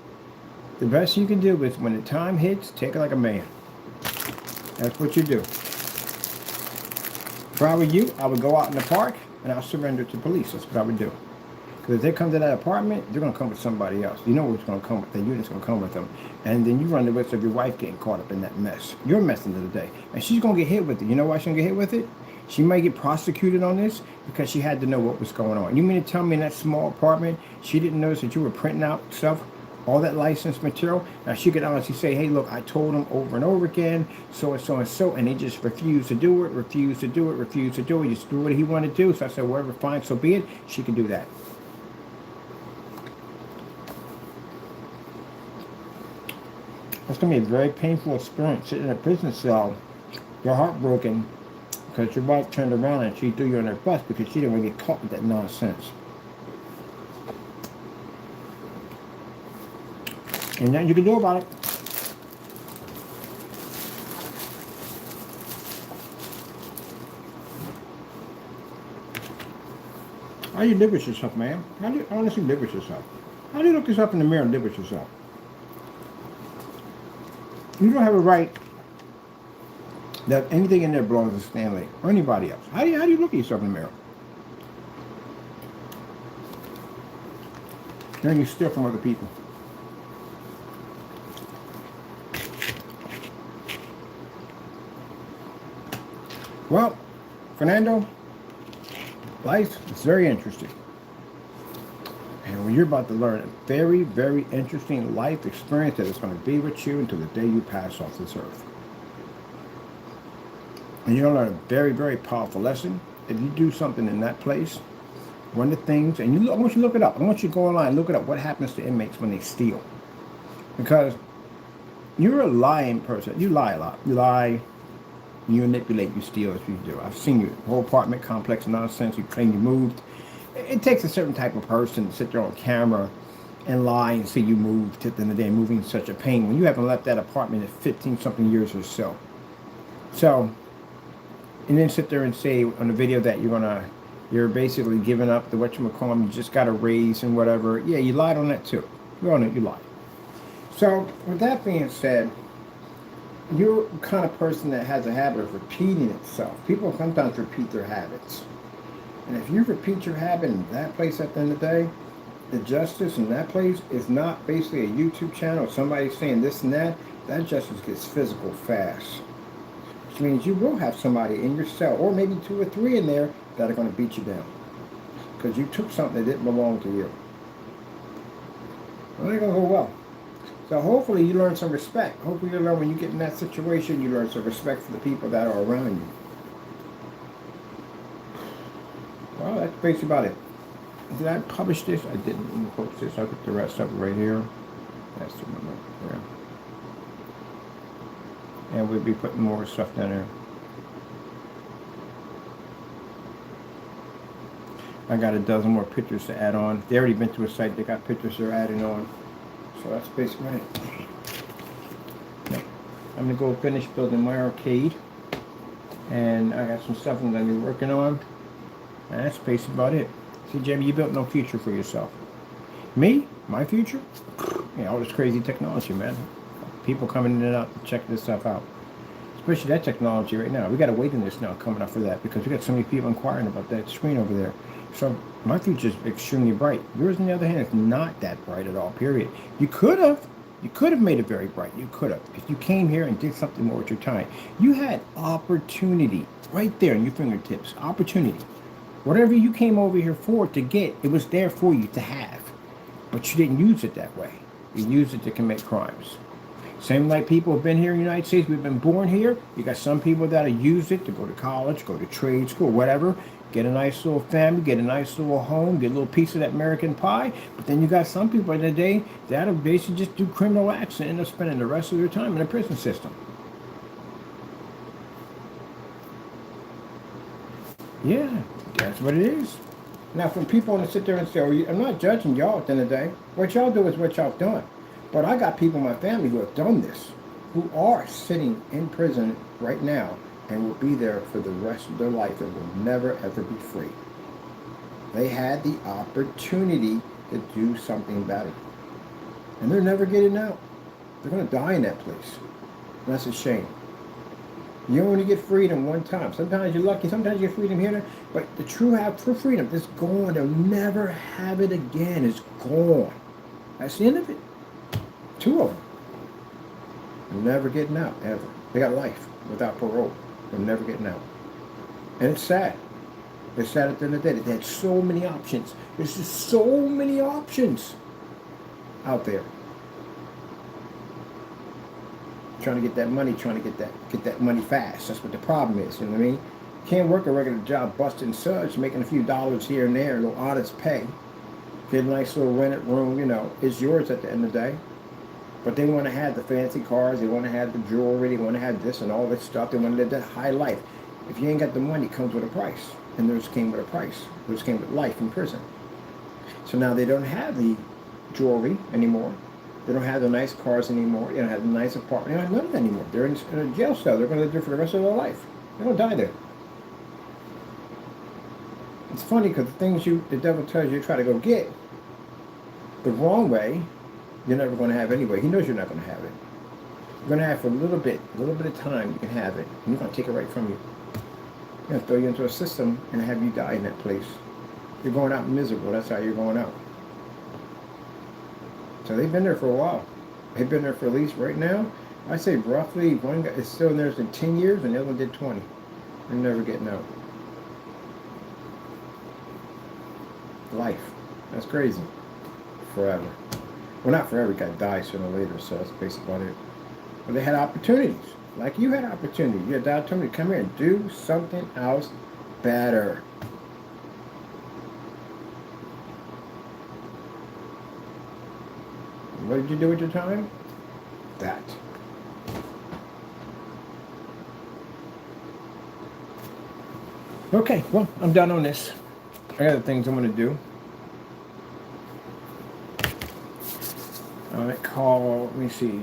The best you can do is when the time hits, take it like a man. That's what you do. If I were you, I would go out in the park and I'll surrender to police. That's what I would do. Because if they come to that apartment, they're going to come with somebody else. You know what's going to come with. The unit's going to come with them. And then you run the risk of your wife getting caught up in that mess. You're messing to the day. And she's going to get hit with it. You know why she's going to get hit with it? She might get prosecuted on this because she had to know what was going on. You mean to tell me in that small apartment, she didn't notice that you were printing out stuff, all that licensed material? Now she could honestly say, hey, look, I told them over and over again, so and so and so, and they just refused to do it, refused to do it, refused to do it. Just do what he wanted to do. So I said, whatever, fine, so be it. She can do that. It's going to be a very painful experience sitting in a prison cell. You're heartbroken because your wife turned around and she threw you on her bus because she didn't want to get caught with that nonsense. And nothing you can do about it. How do you live with yourself, man? How do you honestly live with yourself? How do you look yourself in the mirror and live with yourself? You don't have a right that anything in there belongs to Stanley or anybody else. How do you look at yourself in the mirror? Then you steal from other people. Well, Fernando, life is very interesting. And when you're about to learn a very, very interesting life experience that is going to be with you until the day you pass off this earth. And you're going to learn a very, very powerful lesson. If you do something in that place, one of the things, and I want you to look it up. I want you to go online and look it up. What happens to inmates when they steal? Because you're a lying person. You lie a lot. You lie, you manipulate, you steal as you do. I've seen you, whole apartment complex nonsense. You claim you moved. It takes a certain type of person to sit there on camera and lie and say you moved at the end of the day, moving in such a pain when you haven't left that apartment in 15-something years or so. So, and then sit there and say on the video that you're basically giving up the whatchamacallit, you just got a raise and whatever. Yeah, you lied on that too. We all know you lied. So, with that being said, you're the kind of person that has a habit of repeating itself. People sometimes repeat their habits. And if you repeat your habit in that place at the end of the day, the justice in that place is not basically a YouTube channel, somebody saying this and that. That justice gets physical fast. Which means you will have somebody in your cell, or maybe 2 or 3 in there, that are going to beat you down. Because you took something that didn't belong to you. Well, it ain't going to go well. So hopefully you learn some respect. Hopefully you learn when you get in that situation, you learn some respect for the people that are around you. Well, that's basically about it. Did I publish this? I didn't post this. I'll put the rest of it right here. That's the one right there. And we'll be putting more stuff down there. I got a dozen more pictures to add on. They already been to a site. They got pictures they're adding on. So that's basically it. I'm going to go finish building my arcade. And I got some stuff I'm going to be working on. And that's basically about it. See, Jamie, you built no future for yourself. Me? My future? Yeah, all this crazy technology, man. People coming in and out to check this stuff out. Especially that technology right now. We got a waiting list now coming up for that because we got so many people inquiring about that screen over there. So my future is extremely bright. Yours, on the other hand, is not that bright at all, period. You could have made it very bright. You could have. If you came here and did something more with your time. You had opportunity right there in your fingertips. Opportunity. Whatever you came over here for to get, it was there for you to have. But you didn't use it that way. You used it to commit crimes. Same like people have been here in the United States. We've been born here. You got some people that have used it to go to college, go to trade school, whatever. Get a nice little family, get a nice little home, get a little piece of that American pie. But then you got some people in the day that'll basically just do criminal acts and end up spending the rest of their time in the prison system. Yeah, that's what it is. Now, when people want to sit there and say, oh, I'm not judging y'all at the end of the day. What y'all do is what y'all done. But I got people in my family who have done this, who are sitting in prison right now and will be there for the rest of their life and will never, ever be free. They had the opportunity to do something better. And they're never getting out. They're going to die in that place. And that's a shame. You only get freedom one time. Sometimes you're lucky, sometimes you get freedom here, but the true freedom is gone. They'll never have it again. It's gone. That's the end of it. 2 of them. They're never getting out, ever. They got life without parole. They're never getting out. And it's sad. It's sad at the end of the day. They had so many options. There's just so many options out there. Trying to get that money, trying to get that money fast. That's what the problem is, you know what I mean? Can't work a regular job busting suds, making a few dollars here and there, a little honest pay. Get a nice little rented room, you know, it's yours at the end of the day. But they want to have the fancy cars, they want to have the jewelry, they want to have this and all this stuff, they want to live that high life. If you ain't got the money, it comes with a price. And theirs came with a price. Theirs came with life in prison. So now they don't have the jewelry anymore. They don't have the nice cars anymore. They don't have the nice apartment. They don't have none of that anymore. They're in a jail cell. They're going to live there for the rest of their life. They're going to die there. It's funny because the things the devil tells you to try to go get the wrong way, you're never going to have anyway. He knows you're not going to have it. You're going to have for a little bit of time you can have it. And he's going to take it right from you. He's going to throw you into a system and have you die in that place. You're going out miserable. That's how you're going out. So they've been there for a while. They've been there for at least right now, I say roughly one guy is still in there in 10 years and the other one did 20. They're never getting out. Life. That's crazy. Forever. Well, not forever. You got to die sooner or later, so that's basically about it. But they had opportunities. Like you had opportunity. You had the opportunity to come here and do something else better. What did you do with your time? That. Okay, well, I'm done on this. I got other things I'm going to do. Let me see.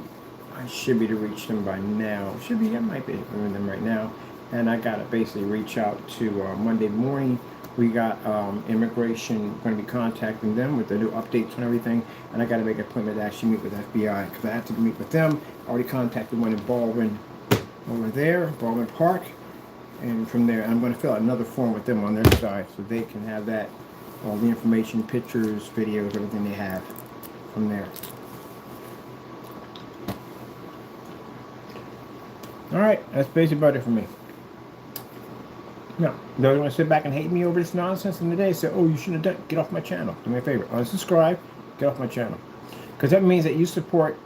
I should be to reach them by now. I might be doing them right now. And I got to basically reach out to Monday morning. We got immigration going to be contacting them with the new updates and everything. And I got to make an appointment to actually meet with FBI because I have to meet with them. I already contacted one in Baldwin over there, Baldwin Park. And from there, I'm going to fill out another form with them on their side so they can have that, all the information, pictures, videos, everything they have from there. All right, that's basically about it for me. No, don't want to sit back and hate me over this nonsense in the day. Say, oh, you shouldn't have done. Get off my channel. Do me a favor. Unsubscribe. Get off my channel. Because that means that you support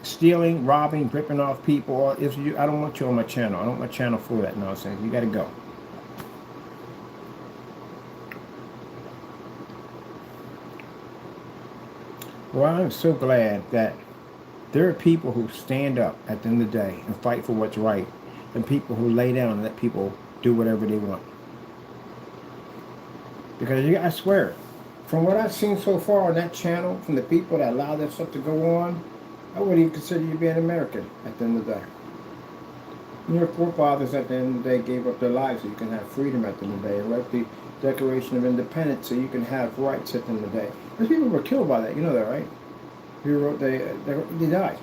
stealing, robbing, ripping off people. I don't want you on my channel. I don't want my channel full of that nonsense. You got to go. Well, I'm so glad that there are people who stand up at the end of the day and fight for what's right, and people who lay down and let people do whatever they want. Because I swear, from what I've seen so far on that channel, from the people that allow that stuff to go on, I wouldn't even consider you being American at the end of the day. Your forefathers at the end of the day gave up their lives so you can have freedom at the end of the day. And wrote the Declaration of Independence so you can have rights at the end of the day. Those people were killed by that. You know that, right? Who wrote they died.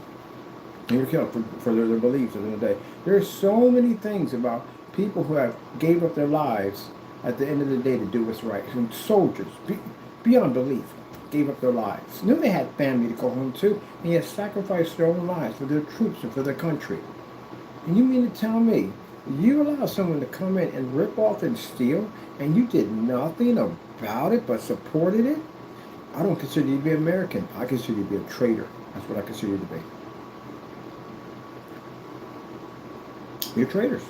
They were killed for their beliefs at the end of the day. There are so many things about people who have gave up their lives at the end of the day to do what's right. And soldiers, beyond belief, gave up their lives. Knew they had family to go home to, and yet sacrificed their own lives for their troops and for their country. And you mean to tell me you allow someone to come in and rip off and steal, and you did nothing about it but supported it? I don't consider you to be American. I consider you to be a traitor. That's what I consider you to be. You're traitors.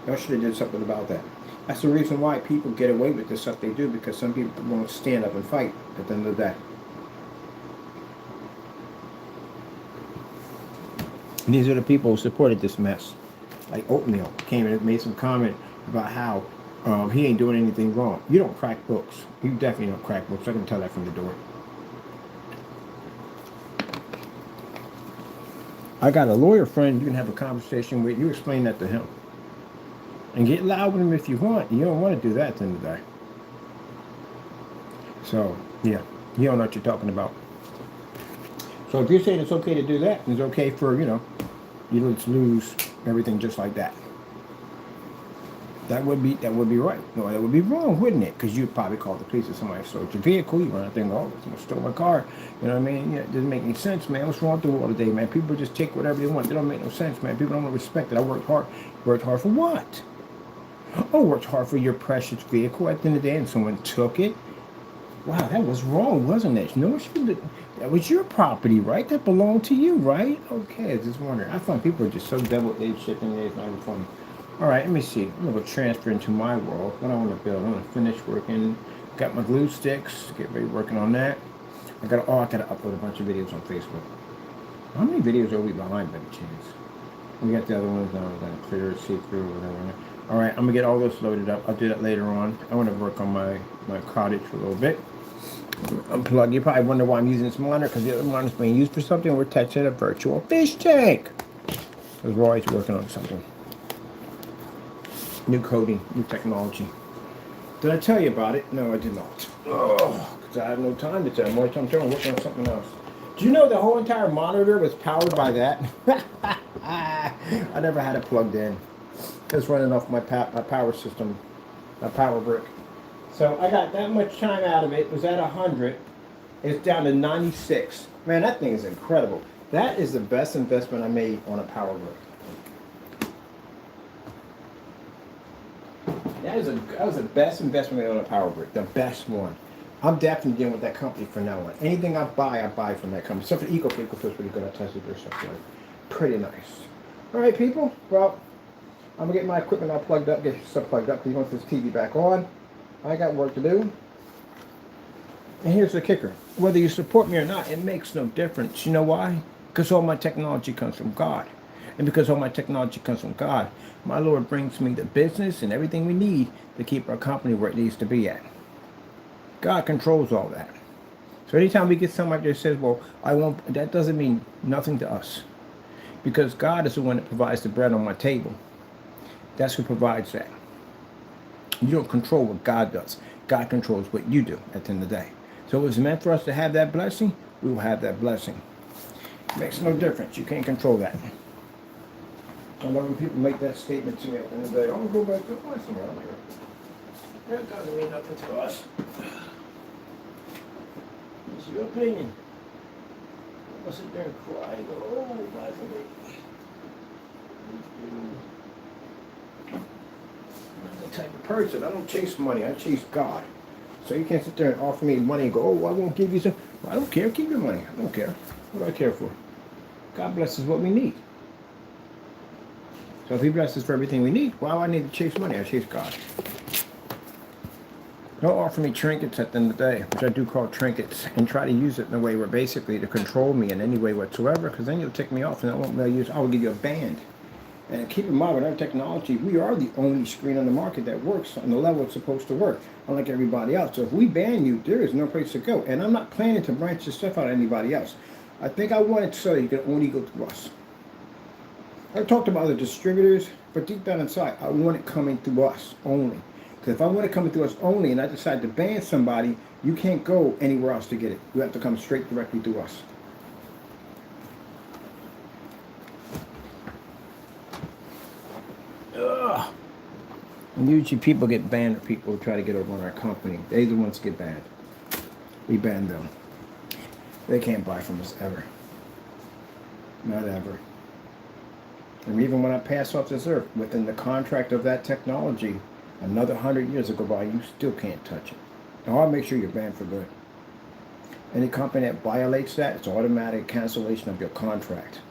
Y'all should have did something about that. That's the reason why people get away with the stuff they do, because some people won't stand up and fight at the end of the day. And these are the people who supported this mess. Like Oatmeal came in and made some comment about how he ain't doing anything wrong. You don't crack books. You definitely don't crack books. I can tell that from the door. I got a lawyer friend you can have a conversation with. You explain that to him. And get loud with him if you want. You don't want to do that at the end of the day. So, yeah. You don't know what you're talking about. So if you're saying it's okay to do that, it's okay for, you to lose everything just like that. That would be right. No, that would be wrong, wouldn't it? Because you'd probably call the police if somebody stole your vehicle. You run out there and go, oh, someone stole my car. You know what I mean? Yeah, it doesn't make any sense, man. What's wrong with the world today, man? People just take whatever they want. They don't make no sense, man. People don't want to respect it. I worked hard. Worked hard for what? Oh, worked hard for your precious vehicle at the end of the day, and someone took it. Wow, that was wrong, wasn't it? No, that was your property, right? That belonged to you, right? Okay, I was just wondering. I find people are just so devil-aged shit in there. It's not even funny. All right, let me see. I'm going to go transfer into my world. What I want to build. I'm going to finish working. Got my glue sticks. Get ready working on that. I got to upload a bunch of videos on Facebook. How many videos are we behind by the chance? We got the other ones now. We're going to clear, see through, whatever. All right, I'm going to get all this loaded up. I'll do that later on. I want to work on my cottage for a little bit. Unplug. You probably wonder why I'm using this monitor, because the other monitor's being used for something. We're touching a virtual fish tank. Because we're always working on something. New coding, new technology. Did I tell you about it? No, I did not. Oh, because I have no time to tell you. More time I'm working on something else. Do you know the whole entire monitor was powered by that? I never had it plugged in. It was running off my power system, my power brick. So I got that much time out of it. It was at 100. It's down to 96. Man, that thing is incredible. That is the best investment I made on a power brick. That was the best investment on a power brick. The best one. I'm definitely dealing with that company from now on. Anything I buy from that company. Except for EcoFlip. EcoFlip's pretty good. I tested their stuff. Pretty nice. All right, people. Well, I'm going to get my equipment all plugged up. Get stuff plugged up because he wants this TV back on. I got work to do. And here's the kicker. Whether you support me or not, it makes no difference. You know why? Because all my technology comes from God. And because all my technology comes from God, my Lord brings me the business and everything we need to keep our company where it needs to be at. God controls all that. So anytime we get somebody that says, well, I won't, that doesn't mean nothing to us. Because God is the one that provides the bread on my table. That's who provides that. You don't control what God does. God controls what you do at the end of the day. So if it's meant for us to have that blessing, we will have that blessing. It makes no difference. You can't control that. I love when people make that statement to me at the end of the day. I'm going to go back to the blessing around here. That doesn't mean nothing to us. It's your opinion. I'll sit there and cry and go, oh, bye for me. I'm the type of person. I don't chase money. I chase God. So you can't sit there and offer me money and go, oh, I won't give you some. Well, I don't care. Keep your money. I don't care. What do I care for? God blesses what we need. So if he blesses for everything we need, why do I need to chase money? I chase God. Don't offer me trinkets at the end of the day, which I do call trinkets, and try to use it in a way where basically to control me in any way whatsoever, because then you'll tick me off and I won't be able to use. I will give you a band. And keep in mind, with our technology, we are the only screen on the market that works on the level it's supposed to work, unlike everybody else. So if we ban you, there is no place to go. And I'm not planning to branch this stuff out to anybody else. I think I want it so you can only go through us. I talked about other distributors, but deep down inside, I want it coming through us only. Because if I want it coming through us only and I decide to ban somebody, you can't go anywhere else to get it. You have to come straight directly through us. Ugh. And usually people get banned or people who try to get over on our company. They're the ones that get banned. We ban them. They can't buy from us ever. Not ever. And even when I pass off this earth, within the contract of that technology, another 100 years will go by, you still can't touch it. Now I'll make sure you're banned for good. Any company that violates that, it's automatic cancellation of your contract.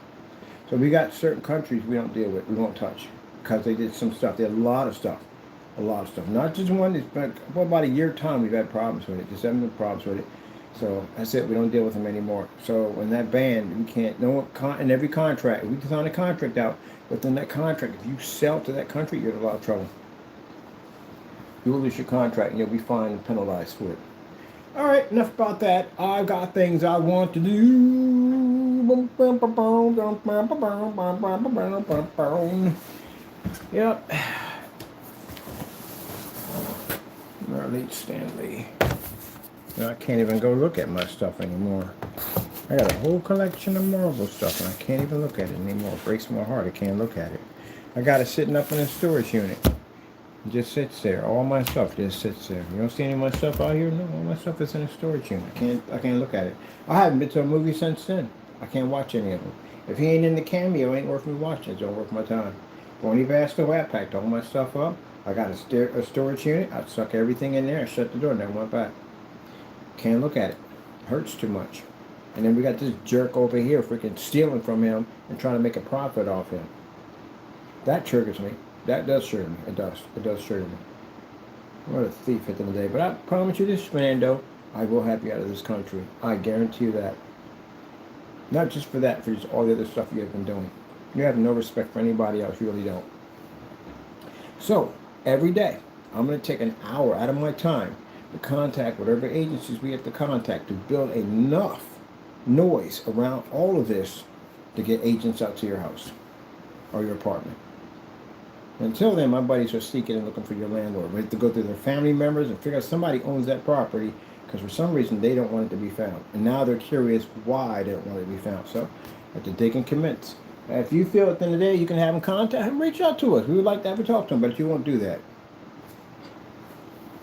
So we got certain countries we don't deal with, we won't touch, because they did some stuff. They had a lot of stuff. Not just one. It's been about a year time we've had problems with it. Just having been problems with it. So that's it. We don't deal with them anymore. So when that ban, we can't. No in every contract, we sign a contract out. Within that contract, if you sell to that country, you're in a lot of trouble. You will lose your contract, and you'll be fined and penalized for it. All right, enough about that. I've got things I want to do. Yep. Marlene Stanley. I can't even go look at my stuff anymore. I got a whole collection of Marvel stuff and I can't even look at it anymore. It breaks my heart. I can't look at it. I got it sitting up in a storage unit. It just sits there. All my stuff just sits there. You don't see any of my stuff out here? No, all my stuff is in a storage unit. I can't look at it. I haven't been to a movie since then. I can't watch any of them. If he ain't in the cameo, it ain't worth me watching. It's not worth my time. Won't even ask the way I packed all my stuff up. I got a storage unit. I stuck everything in there. I shut the door and never went back. Can't look at it. Hurts too much. And then we got this jerk over here freaking stealing from him and trying to make a profit off him. That triggers me. That does trigger me. It does. It does trigger me. What a thief at the end of the day. But I promise you this, Fernando, I will have you out of this country. I guarantee you that. Not just for that, for just all the other stuff you have been doing. You have no respect for anybody else. You really don't. So, every day, I'm going to take an hour out of my time to contact whatever agencies we have to contact to build enough noise around all of this to get agents out to your house or your apartment. Until then, my buddies are seeking and looking for your landlord. We have to go through their family members and figure out somebody owns that property because for some reason they don't want it to be found. And now they're curious why they don't want it to be found. So, have to dig and commence. If you feel at the end of the day you can have them contact him, reach out to us. We would like to have a talk to him, but you won't do that.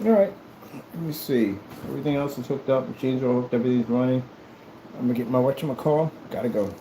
All right. Let me see. Everything else is hooked up. Machines are hooked. Everything's running. I'm going to get my whatchamacall. Gotta go.